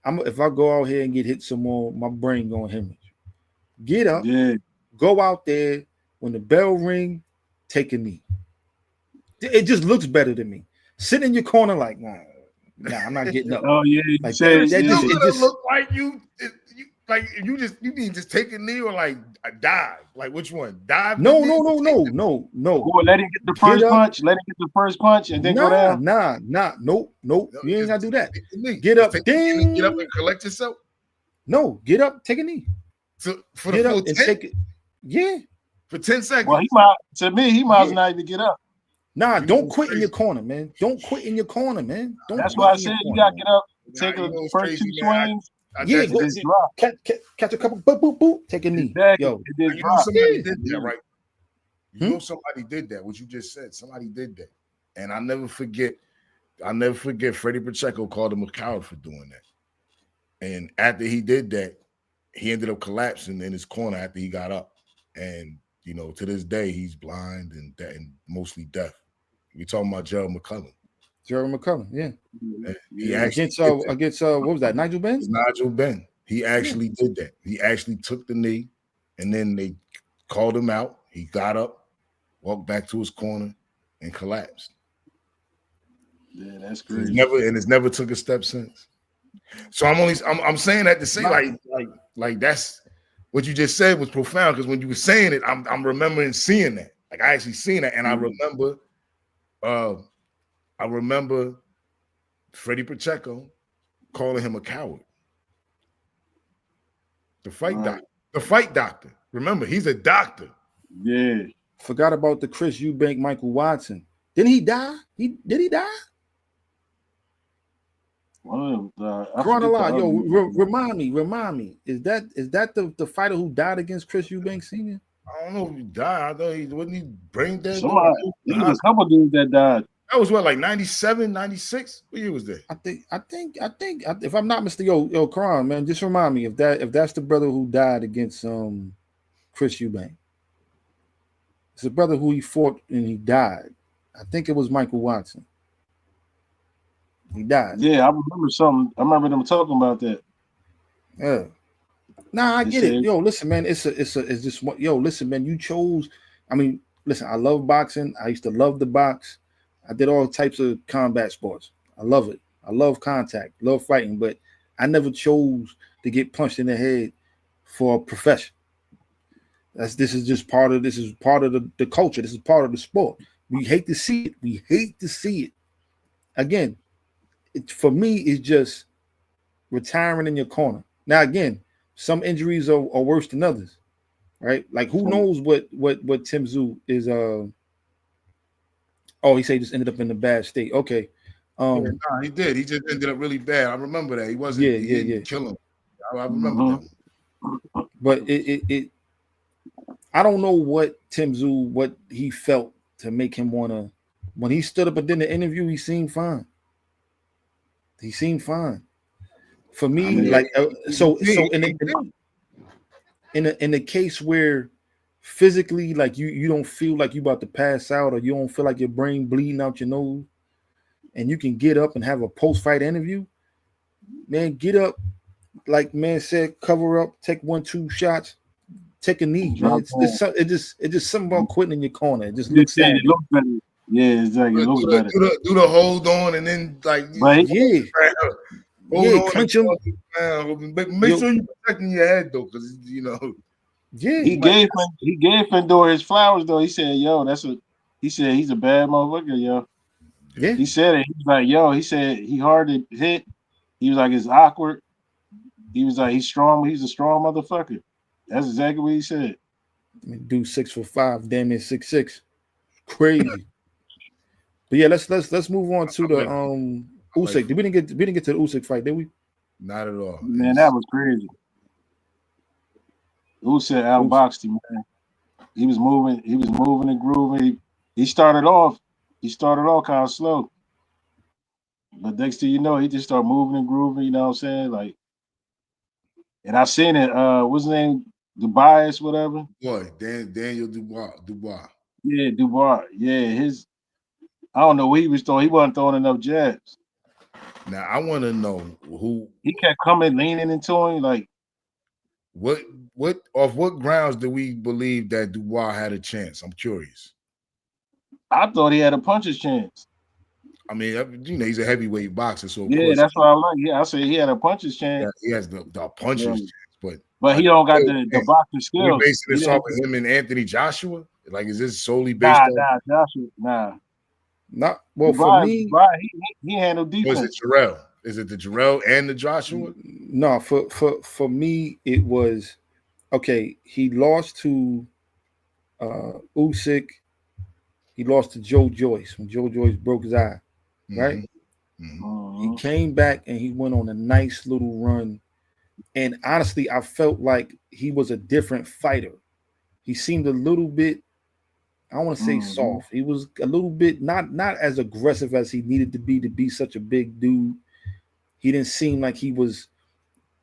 if I go out here and get hit some more, my brain gonna hemorrhage. Get up. Yeah. Go out there. When the bell ring, take a knee. It just looks better to me. Sit in your corner like, nah, I'm not getting up. Oh yeah, like it just look like you need to just take a knee or like a dive. Like which one? Dive? No. Boy, let him get the first punch. Let him get the first punch and then go down. Nope. You ain't gotta do that. Get up, ding. Get up and collect yourself. No, get up, take a knee. So for the full 10? Take it. Yeah. For 10 seconds. Well, he might not even get up. Nah, don't quit in your corner, man. Don't quit in your corner, man. That's why I said you gotta get up, take the first two swings. Yeah, go catch a couple, boop, take a knee. Exactly. Yo, you know somebody did that, right? You know somebody did that. What you just said, somebody did that, and I'll never forget. Freddie Pacheco called him a coward for doing that, and after he did that, he ended up collapsing in his corner after he got up, and to this day he's blind and mostly deaf. We talking about Gerald McCullum. Yeah. He actually against what was that? Nigel Benn? Nigel Benn. He actually did that. He actually took the knee, and then they called him out. He got up, walked back to his corner, and collapsed. Yeah, that's crazy. It's never took a step since. So I'm saying that to say like that's what you just said was profound, because when you were saying it, I'm remembering seeing that. Like I actually seen that, and I remember Freddie Pacheco calling him a coward. The fight doctor. Remember, he's a doctor. Yeah. Forgot about the Chris Eubank, Michael Watson. Didn't he die? Did he die? Chronology, remind me. Is that the fighter who died against Chris Eubank Sr.? I don't know if he died. I thought he wasn't he brain dead. Somebody, there was a couple dudes that died. That was what, like 97, 96? What year was that? I think if I'm not mistaken, yo, Karan, man, just remind me if that's the brother who died against Chris Eubank. It's the brother who he fought and he died. I think it was Michael Watson. He died. Yeah, I remember something. I remember them talking about that. Yeah. Nah, I get it. Yo, listen, man. It's just what. Yo, listen, man. You chose. I mean, listen. I love boxing. I used to love the box. I did all types of combat sports. I love it. I love contact. Love fighting. But I never chose to get punched in the head for a profession. This is part of the culture. This is part of the sport. We hate to see it. We hate to see it. Again, for me, it's just retiring in your corner. Now, again, some injuries are worse than others, right? Like, who knows what Tim Tzyu is? Oh, he said he just ended up in a bad state. Okay. He did. He just ended up really bad. I remember that. He wasn't. He didn't kill him. I remember that. But it I don't know what Tim Tzyu, what he felt to make him want to. When he stood up and did the interview, he seemed fine. He seemed fine. For me, in the case where physically, like you don't feel like you about to pass out, or you don't feel like your brain bleeding out your nose, and you can get up and have a post-fight interview, man, get up, like man said, cover up, take 1-2 shots, take a knee, man. It's just something about quitting in your corner. It just looks better. Yeah, exactly. It looks better. Do the hold on and then like clench him. Make sure you're protecting your head though, because you know. Yeah, he gave Fedor his flowers though. He said, "Yo, he said he's a bad motherfucker, yo." Yeah, he said it. He was like, "Yo," he said he hard to hit. He was like, "It's awkward." He was like, "He's strong. He's a strong motherfucker." That's exactly what he said. Dude, 6'5", damn it, 6'6", crazy. But yeah, let's move on to the Usyk. We didn't get to the Usyk fight, did we? Not at all. Man, that was crazy. Usyk outboxed him, man. He was moving and grooving. He started off kind of slow. But next thing you know, he just started moving and grooving, you know what I'm saying? Like, and I seen it, what's his name? Dubois, whatever. Boy, Daniel Dubois. Yeah, Dubois. Yeah, I don't know what he was throwing. He wasn't throwing enough jabs. Now I want to know who he kept coming, leaning into him. Like, what grounds do we believe that Dubois had a chance? I'm curious. I thought he had a puncher's chance. I mean, you know, he's a heavyweight boxer, so yeah, that's what I like. Yeah, I said he had a puncher's chance. Yeah, he has the puncher's chance, but he don't got the boxing skills. We basing this off of him and Anthony Joshua. Like, is this solely based on? Joshua, Not well for me. He handled defense. Was it Jarrell? Is it the Jarrell and the Joshua? No, for me it was okay. He lost to Usyk. He lost to Joe Joyce when Joe Joyce broke his eye. Right? Mm-hmm. He came back and he went on a nice little run. And honestly, I felt like he was a different fighter. He seemed a little bit, I don't want to say soft. He was a little bit not as aggressive as he needed to be such a big dude. He didn't seem like he was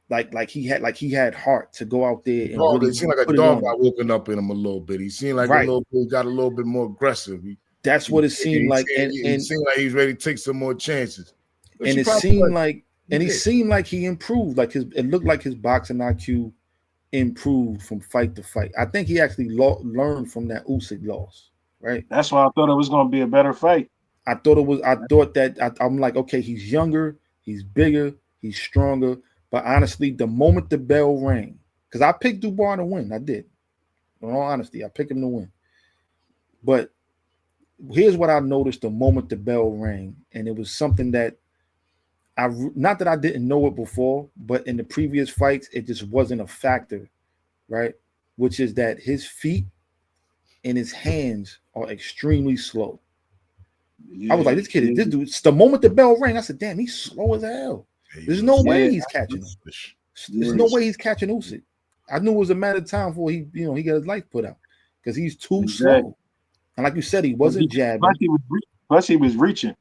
like he had heart to go out there and really. It seemed like a dog got woken up in him a little bit. He seemed like got a little bit more aggressive. That's what it seemed like, and it seemed like he's ready to take some more chances. And it seemed like, he seemed like he improved. Like it looked like his boxing IQ improved from fight to fight. I think he actually learned from that Usyk loss. Right. That's why I thought it was going to be a better fight. I'm like, okay, he's younger, he's bigger, he's stronger. But honestly, the moment the bell rang, because I picked Dubois to win, I did. In all honesty, I picked him to win. But here's what I noticed the moment the bell rang, and it was something that not that I didn't know it before, but in the previous fights, it just wasn't a factor, right? Which is that his feet and his hands are extremely slow. Yeah, I was like, this dude, the moment the bell rang, I said, damn, he's slow as hell. There's no way he's catching him. There's no way he's catching Usyk. I knew it was a matter of time before he got his life put out. because he's too Exactly. slow. And like you said, he wasn't jabbing. Plus he was reaching.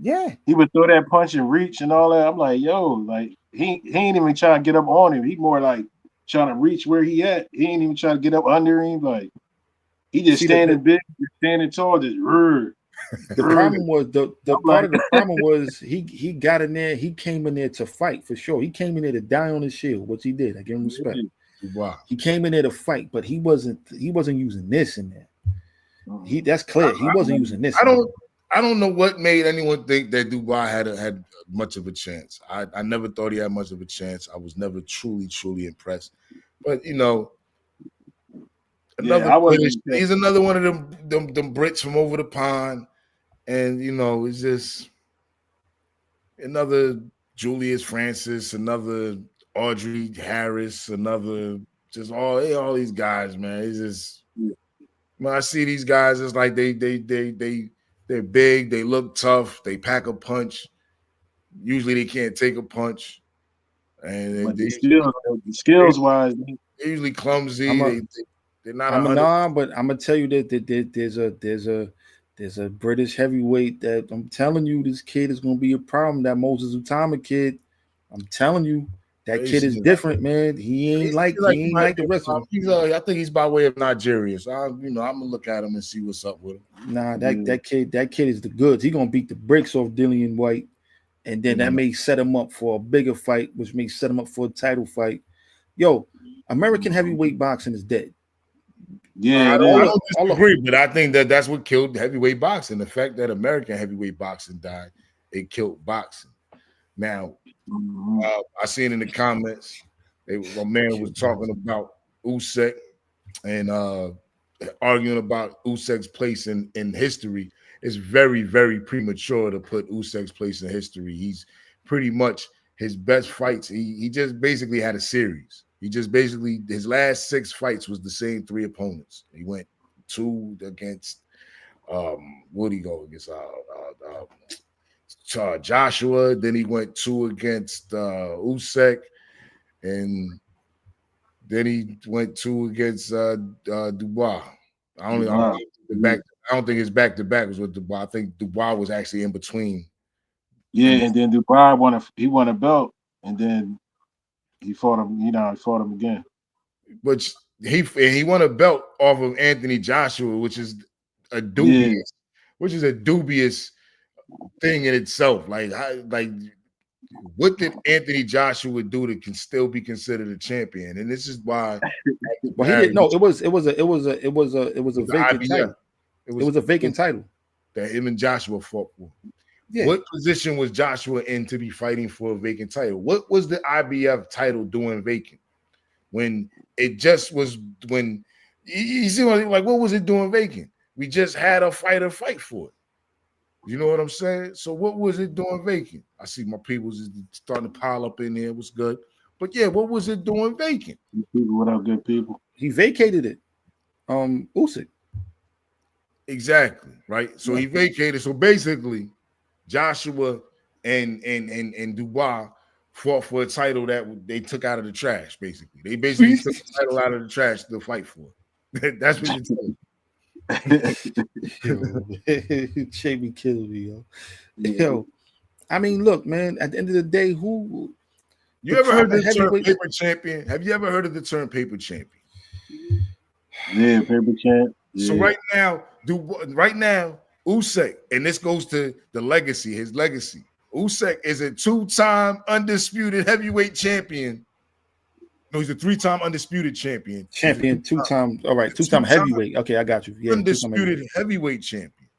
Yeah. He would throw that punch and reach and all that. I'm like, yo, like he ain't even trying to get up on him. He more like trying to reach where he at. He ain't even trying to get up under him. Like he just standing big, standing tall, just the problem was the part of the problem was he got in there, he came in there to fight for sure. He came in there to die on his shield, which he did. I give him respect. Wow. He came in there to fight, but he wasn't using this in there. That's clear. He wasn't using this. I don't know what made anyone think that Dubois had much of a chance. I never thought he had much of a chance. I was never truly impressed. But he's another one of them Brits from over the pond, and it's just another Julius Francis, another Audrey Harris, another just all these guys, man. It's just when I see these guys, it's like they're big, they look tough, they pack a punch. Usually they can't take a punch, and skills wise, they're usually clumsy. They're not. But I'm gonna tell you that there's a British heavyweight that I'm telling you, this kid is gonna be a problem. That Moses Utama kid, I'm telling you, that kid is different, man. He ain't like the rest of them. I think he's by way of Nigeria. So I'm gonna look at him and see what's up with him. Nah, that kid is the goods. He gonna beat the bricks off Dillian White, and then that may set him up for a bigger fight, which may set him up for a title fight. Yo, American heavyweight boxing is dead. Yeah, I don't disagree, but I think that's what killed heavyweight boxing. The fact that American heavyweight boxing died, it killed boxing. Now, I seen in the comments, a man was talking about Usyk and arguing about Usyk's place in history. It's very, very premature to put Usyk's place in history. He's pretty much his best fights. He just basically had a series. He just basically his last 6 fights was the same 3 opponents. He went 2 against what did he go against? Joshua. Then he went 2 against Usyk, and then he went 2 against Dubois. I don't think his back-to-back was with Dubois. I think Dubois was actually in between. Yeah, and then Dubois won a belt, and then he fought him. He fought him again. But he won a belt off of Anthony Joshua, which is a dubious thing in itself. Like what did Anthony Joshua do to can still be considered a champion? And this is why. Well, he didn't. No, it was a vacant title. It was a vacant title that him and Joshua fought for. Yeah. What position was Joshua in to be fighting for a vacant title? What was the IBF title doing vacant? When it just was when you see like what was it doing vacant? We just had a fighter fight for it. You know what I'm saying? So what was it doing vacant? I see my people starting to pile up in there. It was good. But yeah, what was it doing vacant? What up, good people? He vacated it. Usyk. Exactly, right? So he vacated. So basically, Joshua and Dubois fought for a title that they took out of the trash, basically. They basically took the title out of the trash to fight for it. That's what you're saying. Shamey killing me, yo. Yo, I mean, look, man. At the end of the day, you ever heard the term paper champion? Have you ever heard of the term paper champion? Yeah, paper champ. Yeah. So right now, Usyk, and this goes to the legacy, his legacy. Usyk is a 2-time undisputed heavyweight champion. No, he's a 3-time undisputed champion. 2-time. All right, 2-time heavyweight. Okay, I got you. Yeah, undisputed heavyweight champion.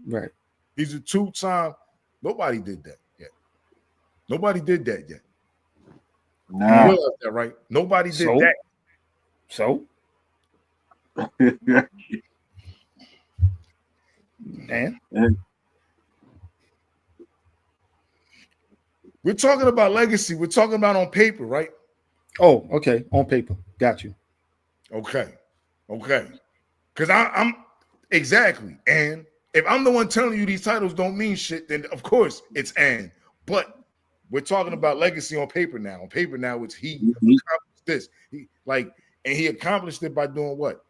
Right. He's a 2-time. Nobody did that yet. Nah. You realize that, right? Nobody did that. So? And? We're talking about legacy. We're talking about on paper, right? Oh, okay. On paper. Got you. Okay. Because I'm exactly. And if I'm the one telling you these titles don't mean shit, then of course it's and. But we're talking about legacy on paper now. On paper now, it's he accomplished this. He accomplished it by doing what?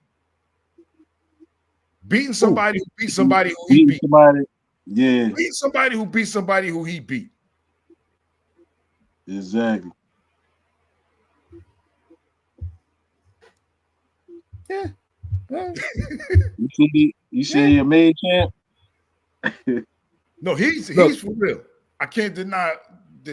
Beating somebody who beat somebody who he Beating beat. somebody, yeah, Beating somebody who beat somebody who he beat. exactly. Yeah. Well, You see he a made champ? No, he's Look. for real. I can't deny.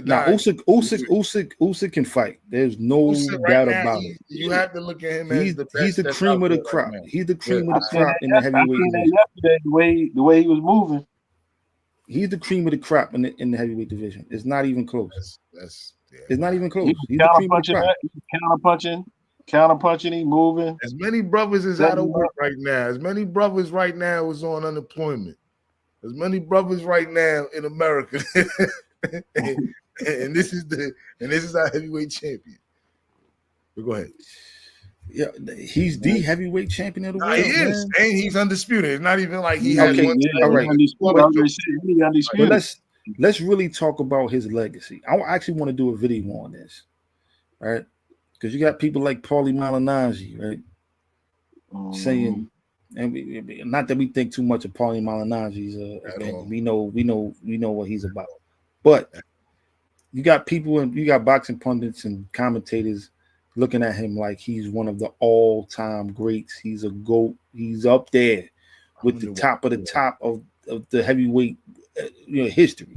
Now Usyk can fight. There's no Usyk right doubt now, about it. you have to look at him as the He's best the that's cream out of the there crop. right now. He's the cream of I the seen crop in the heavyweight that division. yesterday. The way he was moving. He's the cream of the crop in the heavyweight division. It's not even close. That's It's not even close. He was He's the cream of the crop. counterpunching. He moving. As many brothers is out of work right now. As many brothers right now is on unemployment. As many brothers right now in America. and this is our heavyweight champion. But go ahead. Yeah, he's the heavyweight champion of the world. He is, man. and he's undisputed. It's not even like he Okay, had one. all right. Undisputed. But let's really talk about his legacy. I actually want to do a video on this, right? Because you got people like Paulie Malignaggi, right, saying, and not that we think too much of Paulie Malignaggi's opinion. We know what he's about, but you got people and you got boxing pundits and commentators looking at him like he's one of the all-time greats. He's a GOAT. He's up there with the top of the top of the heavyweight history.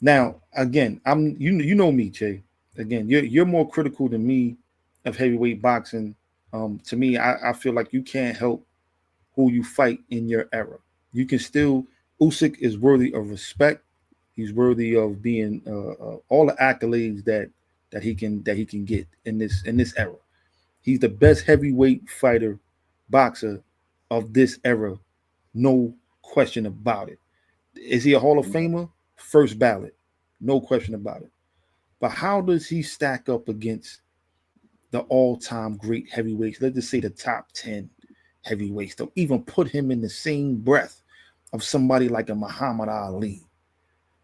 Now, again, you know me, Jay. Again, you're more critical than me of heavyweight boxing. To me, I feel like you can't help who you fight in your era. You can still. Usyk is worthy of respect. He's worthy of being all the accolades that he can get in this era. He's the best heavyweight fighter, boxer of this era, no question about it. Is he a Hall of Famer? First ballot, no question about it. But how does he stack up against the all-time great heavyweights? Let's just say the top 10 heavyweights. Don't even put him in the same breath of somebody like a Muhammad Ali,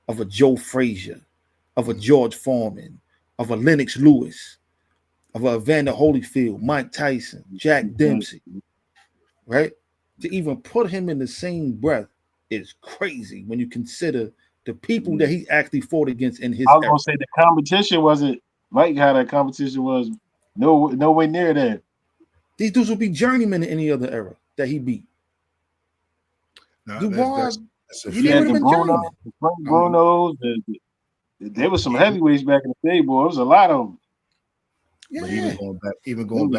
of a Joe Frazier, of a George Foreman, of a Lennox Lewis, of a Evander Holyfield, Mike Tyson, Jack Dempsey, right? To even put him in the same breath is crazy when you consider the people that he actually fought against in his I was era. gonna say the competition wasn't like how that competition was. Nowhere near that. These dudes would be journeymen in any other era that he beat. Dubois, he would have been journeyman. Bruno's. There was some heavyweights back in the day, boy. There was a lot of them. Yeah. But even going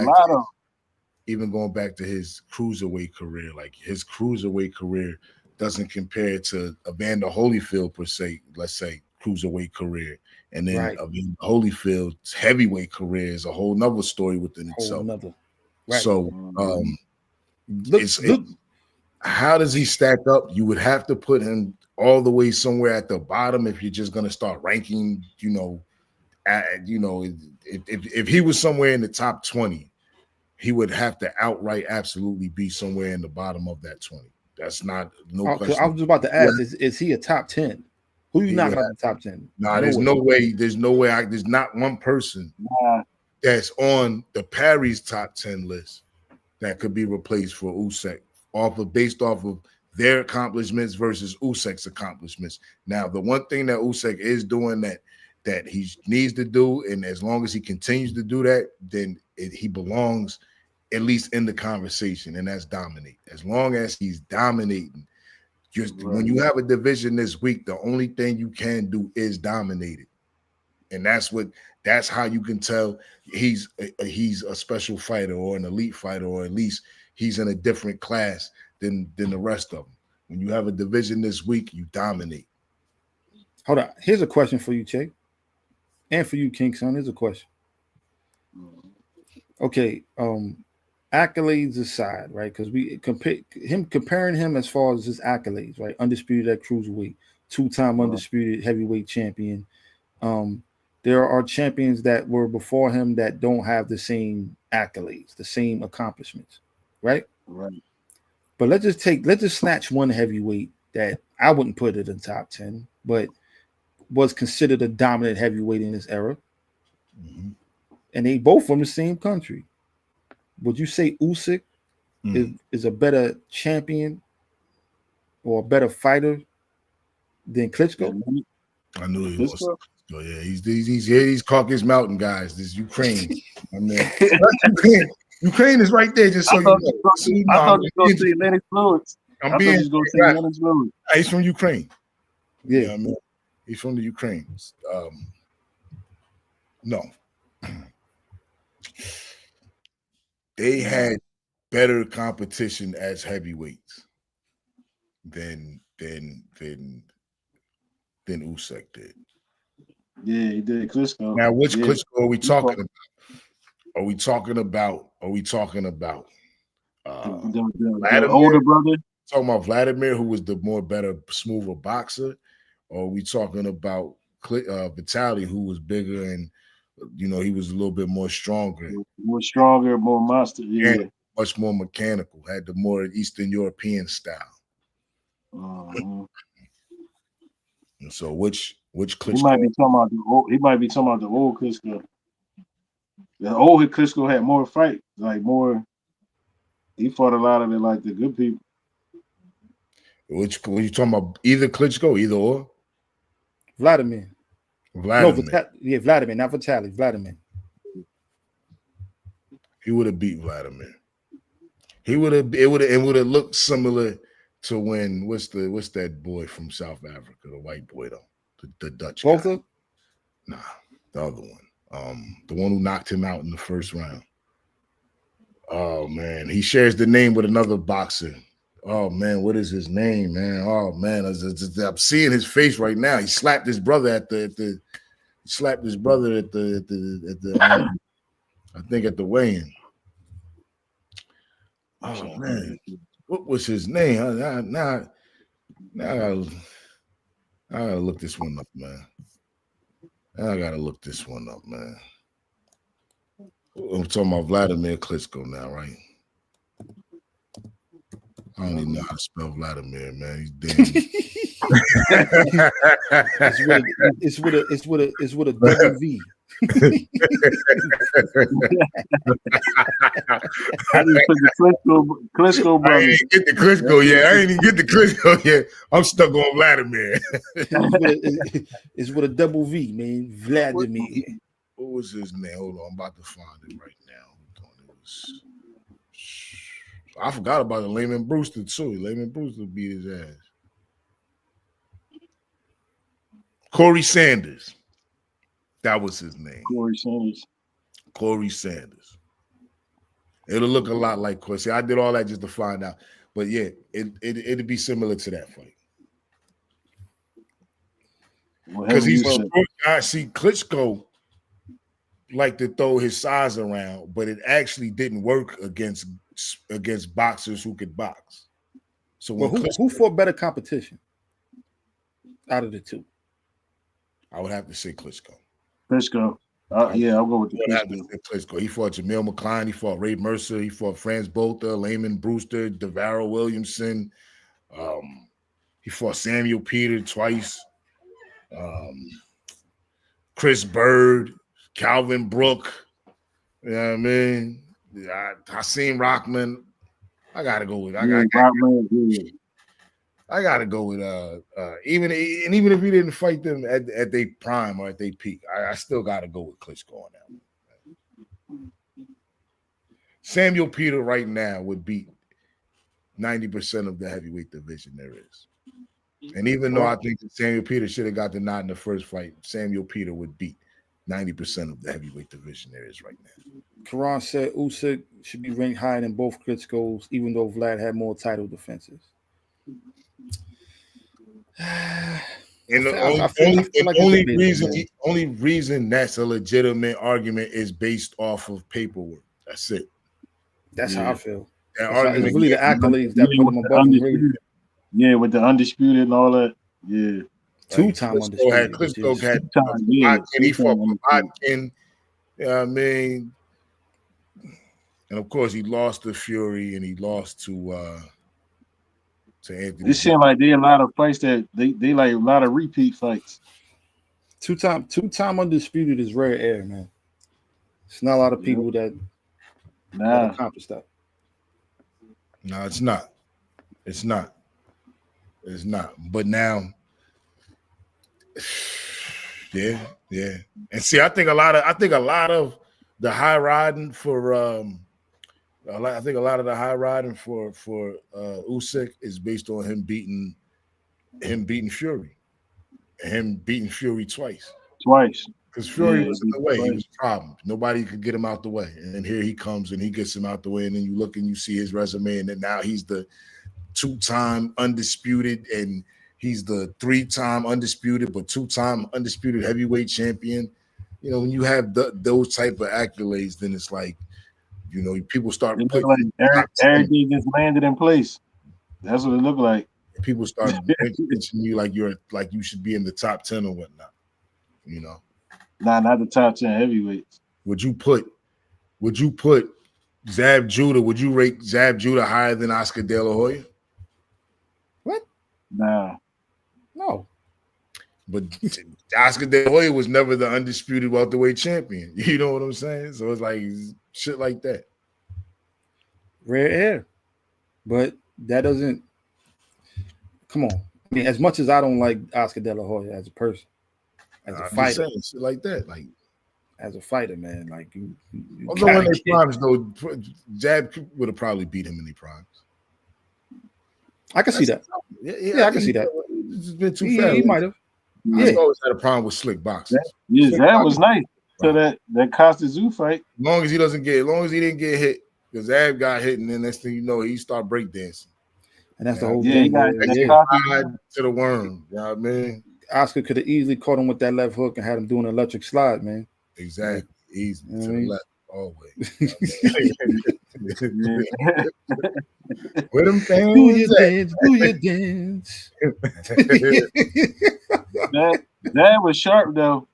back to his cruiserweight career, like his cruiserweight career doesn't compare to Evander Holyfield per se. Let's say cruiserweight career, and then Holyfield's heavyweight career is a whole nother story within itself. Right. So, how does he stack up? You would have to put him all the way somewhere at the bottom if you're just going to start ranking. If he was somewhere in the top 20, he would have to outright absolutely be somewhere in the bottom of that 20. That's not question. I was about to ask, is he a top 10? Who you knocking out the top 10? There's no way. There's not one person that's on the Parry's top 10 list that could be replaced for Usyk based off of their accomplishments versus Usyk's accomplishments. Now, the one thing that Usyk is doing that he needs to do, and as long as he continues to do that, then he belongs at least in the conversation, and that's dominate. As long as he's dominating, when you have a division this week, the only thing you can do is dominate it, and that's how you can tell he's a special fighter or an elite fighter, or at least he's in a different class than the rest of them. When you have a division this week, you dominate. Hold on. Here's a question for you, Che. And for you, King Son. Here's a question. Okay. Accolades aside, right? Because we comparing him as far as his accolades, right? Undisputed at cruiserweight, 2-time undisputed heavyweight champion. There are champions that were before him that don't have the same accolades, the same accomplishments, right? Right. But let's just snatch one heavyweight that I wouldn't put it in top 10, but was considered a dominant heavyweight in this era. And they both from the same country. Would you say Usyk is a better champion or a better fighter than Klitschko? I knew he was. So yeah, he's Caucasus Mountain guys. This Ukraine. I mean, Ukraine is right there. Just so you know. I thought you were going to say Lennox Lewis. I'm being. Lennox Lewis. He's from Ukraine. Yeah, you know what I mean? He's from the Ukraine. No, they had better competition as heavyweights than Usyk did. Yeah, he did. Klitschko. Now, which Klitschko are we talking about? Are we talking about the older brother? Talking about Vladimir, who was the more better, smoother boxer, or are we talking about Vitaly, who was bigger and he was a little bit more stronger, more monster, and much more mechanical, had the more Eastern European style. And so, which Klitschko? He might be talking about the old Klitschko. The old Klitschko had more fight, like more. He fought a lot of it like the good people. Which were you talking about? Either Klitschko, either or? Vladimir. No, Vladimir, not Vitaly. Vladimir. He would have beat Vladimir. It would have looked similar to when what's that boy from South Africa, the white boy though, the Dutch guy. Both? Nah, the other one. The one who knocked him out in the first round. Oh man, he shares the name with another boxer. Oh man, what is his name, man? Oh man, I'm seeing his face right now. He slapped his brother at the I think at the weigh-in. Oh man, what was his name? Now I gotta look this one up, man. I'm talking about Vladimir Klitschko now, right? I don't even know how to spell Vladimir, man. He's damn. It's with a double V. I didn't put the Klitschko brother. I ain't get the Klitschko yet. I ain't even get the Klitschko yet. I'm stuck on Vladimir. It's with a double V, man. Vladimir. What was his name? Hold on, I'm about to find it right now. I forgot about it. Layman Brewster too. Layman Brewster beat his ass. Corey Sanders. That was his name. Corey Sanders. It'll look a lot like Corey. See, I did all that just to find out. But yeah, it'd be similar to that fight. Because he's a short guy. See, Klitschko liked to throw his size around, but it actually didn't work against boxers who could box. So who fought better competition out of the two? I would have to say Klitschko. Yeah, I'll go with the Klitschko. He fought Jamil McCline. He fought Ray Mercer. He fought Franz Botha, Layman Brewster, DeVaro Williamson. He fought Samuel Peter twice. Chris Bird, Calvin Brook. You know what I mean? Hasim Rockman. I gotta go with even if he didn't fight them at their prime or at their peak, I still gotta go with Klitschko on that one. Samuel Peter right now would beat 90% of the heavyweight division there is. And even though I think that Samuel Peter should have got the nod in the first fight, Samuel Peter would beat 90% of the heavyweight division there is right now. Karan said Usyk should be ranked higher than both Klitschko's, even though Vlad had more title defenses. And the only reason that's a legitimate argument is based off of paperwork. That's it. That's how I feel. That argument, it's really the accolades that put him above him. Really. Yeah, with the undisputed and all that. Yeah. Two-time undisputed. Klitschko had he fought Povetkin. You know what I mean? And of course, he lost to Fury and he lost to Anthony. It seemed like they a lot of fights that they like a lot of repeat fights. Two-time undisputed is rare air, man. It's not a lot of people that accomplish that. No, it's not. It's not. It's not. But now, yeah. And see, I think a lot of the high riding for I think a lot of the high riding for Usyk is based on him beating Fury, and him beating Fury twice. Because Fury was in the way. He was a problem. Nobody could get him out the way. And then here he comes and he gets him out the way. And then you look and you see his resume. And then now he's the 2-time undisputed, and he's the 3-time undisputed, but 2-time undisputed heavyweight champion. You know, when you have those type of accolades, then it's like, you know, people start putting like everything just landed in place. That's what it looked like. People start mentioning you like you should be in the top 10 or whatnot. You know. Nah, not the top 10 heavyweights. Would you put Zab Judah? Would you rate Zab Judah higher than Oscar De La Hoya? What? Nah. No. But Oscar De La Hoya was never the undisputed welterweight champion. You know what I'm saying? So it's like shit like that. Rare air. But that doesn't come on. I mean, as much as I don't like Oscar De La Hoya as a person, as a fighter, saying, shit like that, like as a fighter, man, like you although in their primes, though, Jab would have probably beat him in their primes. I can see that. Yeah, I can see that. It's been too fast. He might have. I always had a problem with slick boxing. That was nice. So that Costa Tzyu fight. As long as he didn't get hit, because Zab got hit, and then next thing you know, he start breakdancing. And that's the whole thing. To the worm. You know what I mean? Oscar could have easily caught him with that left hook and had him doing an electric slide, man. Exactly. Easy to the left, always. Where them fans do your dance. That was sharp though.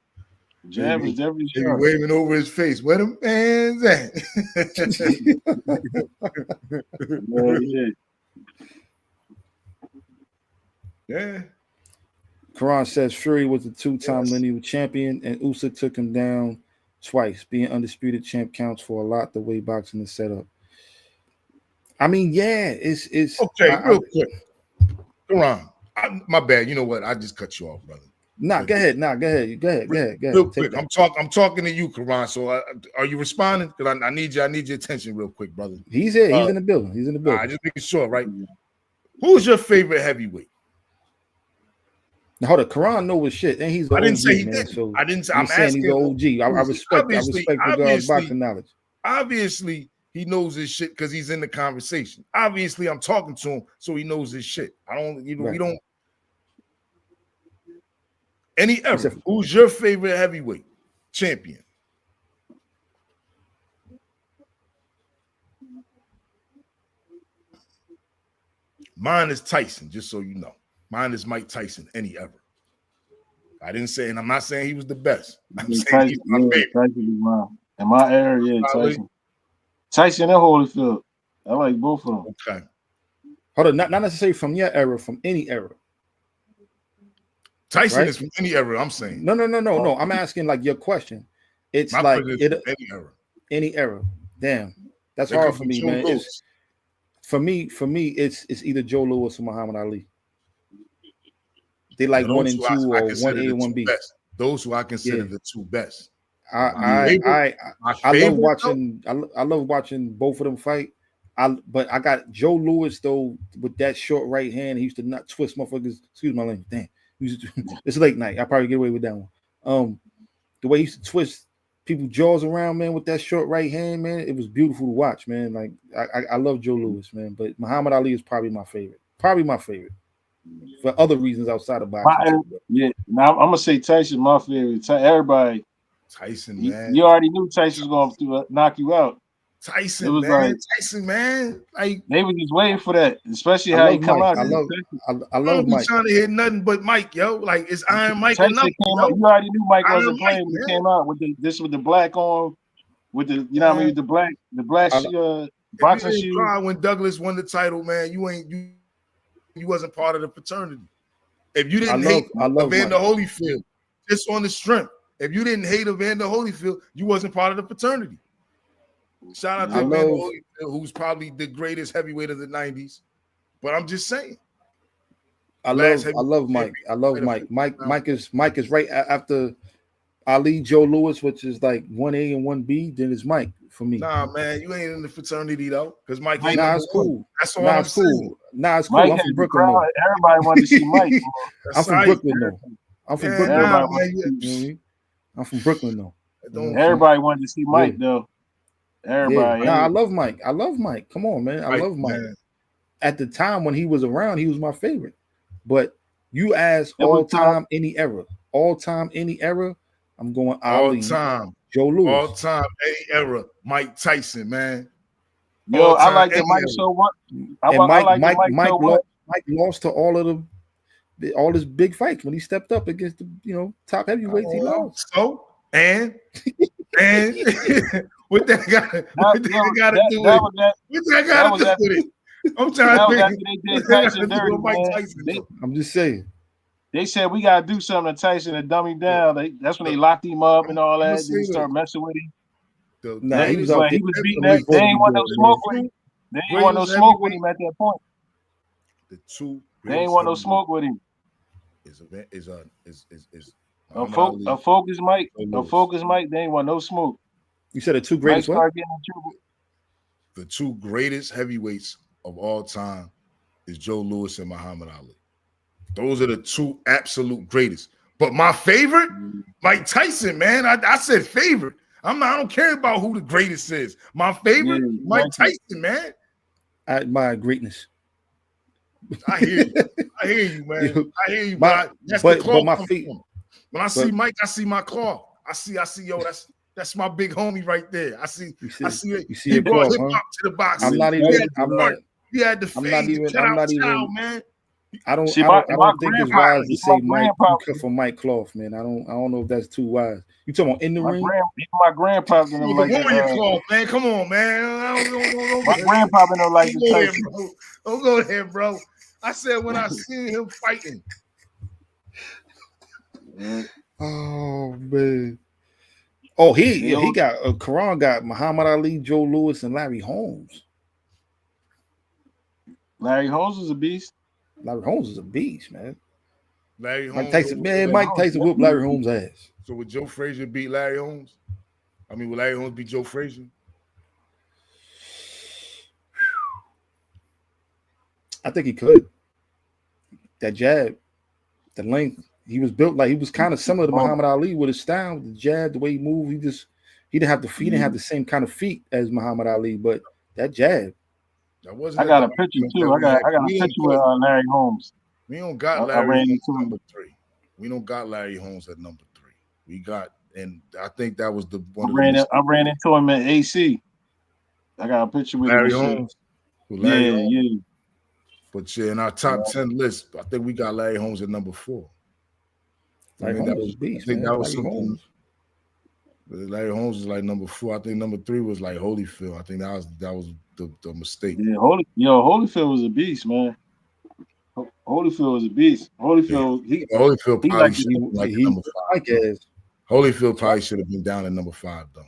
Jab was definitely sharp. Waving over his face. Where them fans at? Yeah. Karan says Fury was the 2-time lineal champion, and Usyk took him down twice. Being undisputed champ counts for a lot the way boxing is set up. I mean, yeah, it's okay. Real quick, Karan, my bad. You know what? I just cut you off, brother. Go ahead. Real quick, I'm talking to you, Karan. So, are you responding? Because I need your attention, real quick, brother. He's here. He's in the building. I just making sure, right? Who's your favorite heavyweight? Now, hold on, Karan know his shit, and he's. I didn't OG, say he man, did. so I didn't say. I'm saying he's the OG. I respect the guy's boxing knowledge. Obviously, he knows his shit because he's in the conversation. Obviously, I'm talking to him, so he knows his shit. We don't. Any era. Who's your favorite heavyweight champion? Mine is Tyson, just so you know. Mine is Mike Tyson, any ever. I didn't say, and I'm not saying he was the best. I'm saying he's my favorite. Tyson, in my era, Tyson. Tyson and Holyfield. I like both of them. Okay. Hold on, not necessarily from your era, from any era. Tyson is from any era, I'm saying. No. I'm asking like your question. It's my like any era. Any era. Damn. That's hard for me, man. It's, for me, it's either Joe Louis or Muhammad Ali. They like 1 and 2 or 1A, 1B. Those who I consider the two best. I love watching. I love watching both of them fight. But I got Joe Louis though with that short right hand. He used to not twist motherfuckers. Excuse my language. Damn. It's late night. I probably get away with that one. The way he used to twist people's jaws around, man, with that short right hand, man, it was beautiful to watch, man. Like I love Joe Louis, man, but Muhammad Ali is probably my favorite. For other reasons outside of boxing. Now I'm gonna say Tyson, my favorite. Everybody, Tyson, man. You already knew Tyson was going to knock you out. Tyson, man. Tyson, man. Like they were just waiting for that, especially how he come out. I love Mike. Trying to hit nothing but Mike, yo. Like it's Iron Mike. Came out, you already knew Mike wasn't playing when he came out with the black on, with the what I mean, the black boxing shoes. When Douglas won the title, man, you wasn't part of the fraternity. If you didn't hate Evander Holyfield, just on the strength. If you didn't hate Evander Holyfield, you wasn't part of the fraternity. Shout out to Evander Holyfield, who's probably the greatest heavyweight of the 90s. But I'm just saying. I love Mike. I love Mike. Mike is right after Ali Joe Louis, which is like 1A and 1B. Then it's Mike for me. Nah, man, you ain't in the fraternity though, because Mike ain't. Nah, it's cool. That's all I'm saying. Nah, it's cool. I'm from Brooklyn though. Everybody wanted to see Mike. I'm from Brooklyn though. I'm from Brooklyn. I'm from Brooklyn though. Everybody wanted to see Mike though. Everybody. Nah, I love Mike. I love Mike. Come on, man. I love Mike. Man. At the time when he was around, he was my favorite. But you ask all time, any era, I'm going Ali. All time, Joe Louis. All time, any era, Mike Tyson, man. Yo, I like the Mike so much. Mike lost to all his big fights when he stepped up against the top heavyweights. He lost. So and what that got to do with it? I'm trying to think. I'm just saying. They said we gotta do something to Tyson and dumb him down. That's when they locked him up and all that. They start messing with him. Nah, he was beating that. They ain't want no smoke with him. They ain't want no smoke with him at that point. They ain't want no smoke with him. A focus Mike. They ain't want no smoke. You said the two greatest what? The two greatest heavyweights of all time is Joe Louis and Muhammad Ali. Those are the two absolute greatest. But my favorite, Mike Tyson, man. I said favorite. I don't care about who the greatest is. My favorite, Mike Tyson, man. I admire greatness. I hear you, man. I hear you, but my feet. When I see Mike, I see my claw. I see, yo, that's my big homie right there. I see it. He brought hip hop to the boxing. I'm not even, man. I don't think it's wise to say Mike cut for Mike Cloth, man. I don't know if that's too wise. You talking about in the ring? My grandpa didn't like Cloth, man. Come on, man. My grandpa didn't like the Don't go there, bro. I said when I see him fighting. Oh man. Oh, he got Karan got Muhammad Ali, Joe Louis, and Larry Holmes. Larry Holmes is a beast. Larry Holmes is a beast, man. Mike Tyson whooped Larry Holmes' ass. So would Joe Frazier beat Larry Holmes? I mean, would Larry Holmes beat Joe Frazier? I think he could. That jab, the length. He was built like he was kind of similar to Muhammad Ali with his style, the jab, the way he moved. He didn't have the same kind of feet as Muhammad Ali, but that jab. I got a picture too. I got a picture with Larry Holmes. We don't got Larry Holmes at number 3. We don't got Larry Holmes at number 3. We got, and I think that was the one. I ran into him at AC. I got a picture with Larry Holmes. Yeah. But in our top 10 list, I think we got Larry Holmes at number 4. Larry Holmes was beast. I think that was something. Larry Holmes is like number 4. I think number 3 was like Holyfield. I think that was the mistake. Yeah, Holyfield was a beast, man. Holyfield was a beast. Holyfield probably should have been like number 5. Holyfield probably should have been down at number 5 though.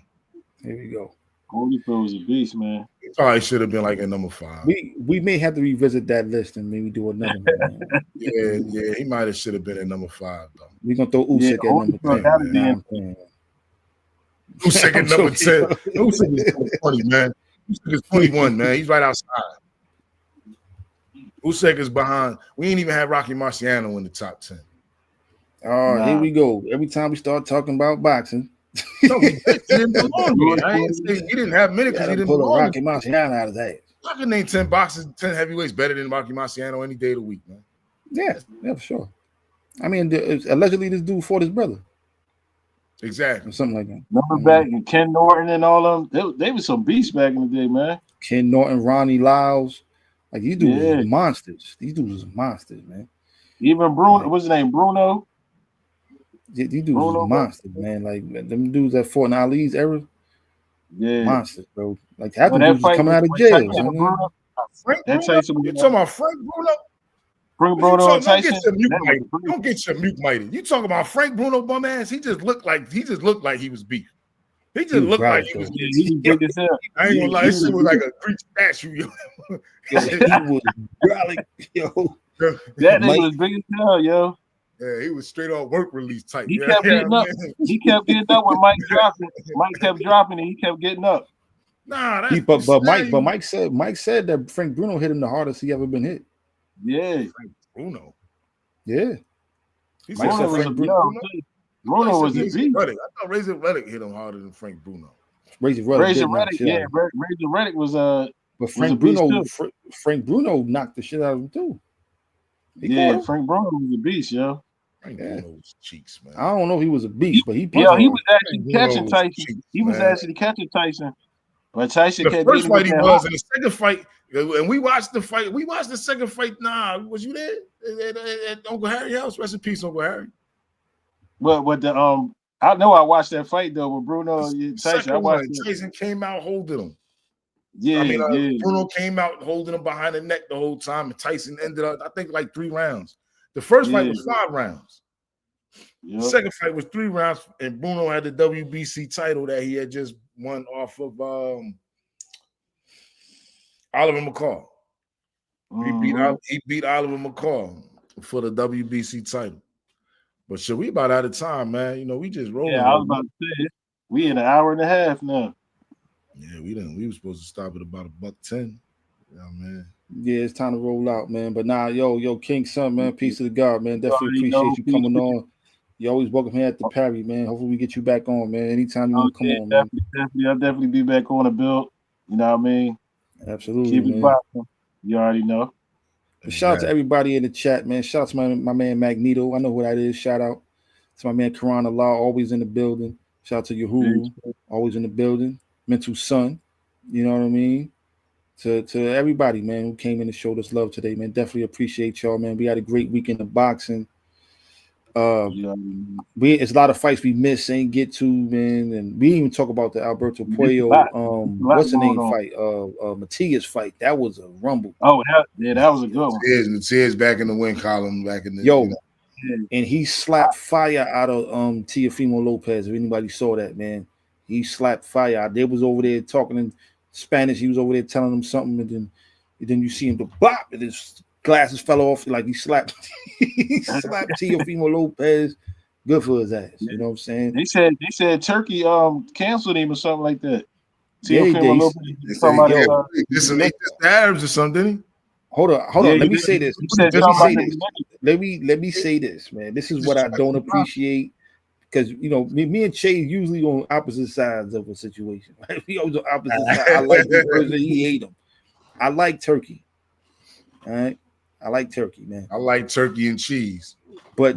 Here we go. Holyfield was a beast, man. He probably should have been like at number 5. We may have to revisit that list and maybe do another one. Yeah, he might have should have been at number 5 though. We're gonna throw Usyk at number 10. Usyk at number 10. Usyk is 20, man. Usyk is 21, man. He's right outside. Usyk is behind. We ain't even had Rocky Marciano in the top 10. Oh, here we go. Every time we start talking about boxing. No, he didn't belong. He didn't have many because he didn't belong. Rocky Marciano out of that. I can name 10 boxers, 10 heavyweights better than Rocky Marciano any day of the week, man. Yeah, for sure. I mean, allegedly this dude fought his brother. Exactly. Or something like that. Remember back in Ken Norton and all of them? They were some beasts back in the day, man. Ken Norton, Ronnie Lyles. Like, these dudes were monsters. These dudes were monsters, man. Even Bruno, what's his name? Bruno? These dudes were monsters, man. Like, them dudes that fought in Ali's era. Yeah. Monsters, bro. Like, half the dudes was coming out of jail. You're talking about Frank Bruno? Bruno Tyson. Don't get your mute mighty. You talking about Frank Bruno bum ass? He just looked like he was beef. He just looked like he was. Yeah, he was big as hell. I ain't gonna lie, this shit was like a Greek statue. Yo, he was brolic, yo. That nigga was big as hell, yo. Yeah, he was straight off work release type. He kept getting up. He kept getting up when Mike dropping. Mike kept dropping and he kept getting up. Nah, but Mike said that Frank Bruno hit him the hardest he ever been hit. Yeah, Frank Bruno. Yeah, He Bruno was a Bruno was a beast. I thought Razor Reddick hit him harder than Frank Bruno. Razor Reddick, yeah, Razor Reddick was but Frank Bruno knocked the shit out of him too. Frank Bruno was a beast, yo. Frank Bruno's cheeks, man. I don't know if he was a beast, but he was actually catching Tyson. He was actually catching Tyson. But Tyson the kept first fight he was hard. in the second fight, and we watched the fight. We watched the second fight. Nah, was you there at Uncle Harry's house? Rest in peace, Uncle Harry. But the I know I watched that fight though with Bruno and Tyson. I watched Tyson came out holding him. Yeah, Bruno came out holding him behind the neck the whole time, and Tyson ended up, I think, like 3 rounds. The first fight was 5 rounds. Yep. The second fight was 3 rounds, and Bruno had the WBC title that he had just won off of Oliver McCall. He beat Oliver McCall for the WBC title. But shit, we about out of time, man. You know, we just rolling. Yeah, I was about to say, we in an hour and a half now. Yeah, we were supposed to stop at about $1:10. Yeah, man. Yeah, it's time to roll out, man. But nah, yo, King Son, man, peace to the God, man. Definitely appreciate you coming on. You always welcome here at the Perry, man. Hopefully we get you back on, man. Anytime you want to come on, man. I'll definitely be back on the build. You know what I mean? Absolutely, keep it popping. You already know. Shout out to everybody in the chat, man. Shout out to my man Magneto. I know who that is. Shout out to my man Karan Allah, always in the building. Shout out to Yahoo, always in the building. Mental Son, you know what I mean? To everybody, man, who came in and showed us love today, man. Definitely appreciate y'all, man. We had a great weekend of boxing. It's a lot of fights we missed, ain't get to, man. And we didn't even talk about the Alberto Puello, what's the name fight? Matias fight. That was a rumble. Oh, that was a good one. Matias back in the win column, back in the and he slapped fire out of Teofimo Lopez. If anybody saw that, man, he slapped fire out. They was over there talking in Spanish. He was over there telling them something, and then you see him to bop, and his glasses fell off like he slapped Teofimo Lopez. Good for his ass. You know what I'm saying? They said Turkey canceled him or something like that. Teofimo Lopez. Just some Arabs or something, didn't he? Hold on. Let me say this. Let me say this, man. This is what I don't appreciate, because you know me and Chase usually on opposite sides of a situation. Right? We always on opposite sides. I like the person, he hate him. I like Turkey. All right, I like Turkey, man. I like turkey and cheese. But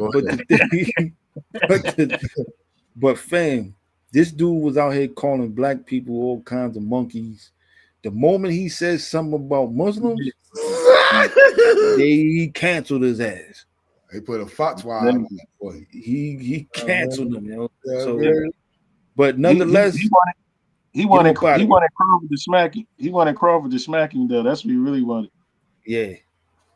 fam, this dude was out here calling black people all kinds of monkeys. The moment he says something about Muslims, they canceled his ass. They put a fatwa on him. Boy. He canceled him, you know. But nonetheless, he wanted Crawford to smack him. He wanted Crawford to smack him, though. That's what he really wanted. Yeah,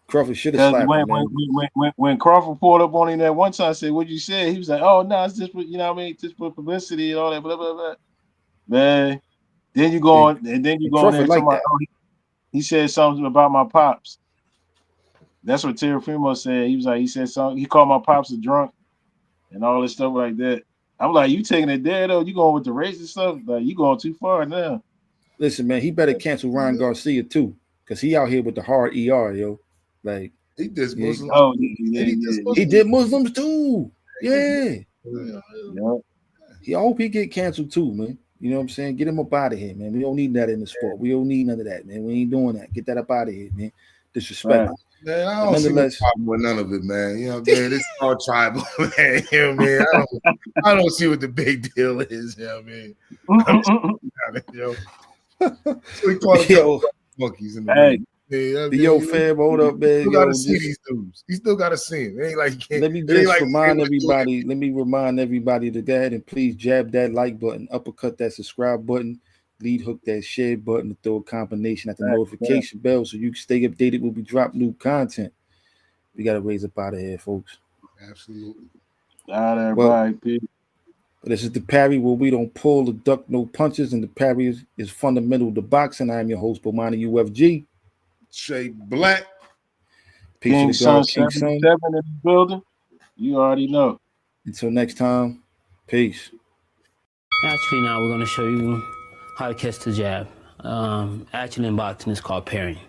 Crawford should have slapped him. When Crawford pulled up on him that one time, I said, "What you said?" He was like, "Oh no, it's just for, you know what I mean, just for publicity and all that, blah blah blah." Man, then you go on, and then you go on there like about, he said something about my pops. That's what Teofimo said. He said something. He called my pops a drunk and all this stuff like that. I'm like, you taking it there though? You going with the racist stuff? Like, you going too far now. Listen, man, he better cancel Ryan Garcia too, because he out here with the hard ER, yo. Like, he did Muslims. Oh, he did Muslims too. Yeah. I hope he get canceled too, man. You know what I'm saying? Get him up out of here, man. We don't need that in the sport. We don't need none of that, man. We ain't doing that. Get that up out of here, man. Disrespect. Right. Man, I don't see no problem with none of it, man. You know what I'm saying? It's all tribal, man. You know what I mean? I don't see what the big deal is. You know what I mean? So we call them monkeys in the ring. Yo, fam, hold up, man. You gotta see these dudes. You still gotta see them. It ain't like you can't. Let me just remind everybody. Let me remind everybody to go ahead and please jab that like button, uppercut that subscribe button, lead hook that share button, to throw a combination at the notification bell so you can stay updated when we drop new content. We gotta raise up out of here, folks. Absolutely. All right, But this is the parry where we don't pull or duck no punches, and the parry is fundamental to boxing. I am your host, Bomani UFG. Shay Black. Peace King to the God, Sun King Sun. 77 in the building. You already know. Until next time, peace. Actually, now we're going to show you how to catch the jab. Actually, in boxing, it's called parrying.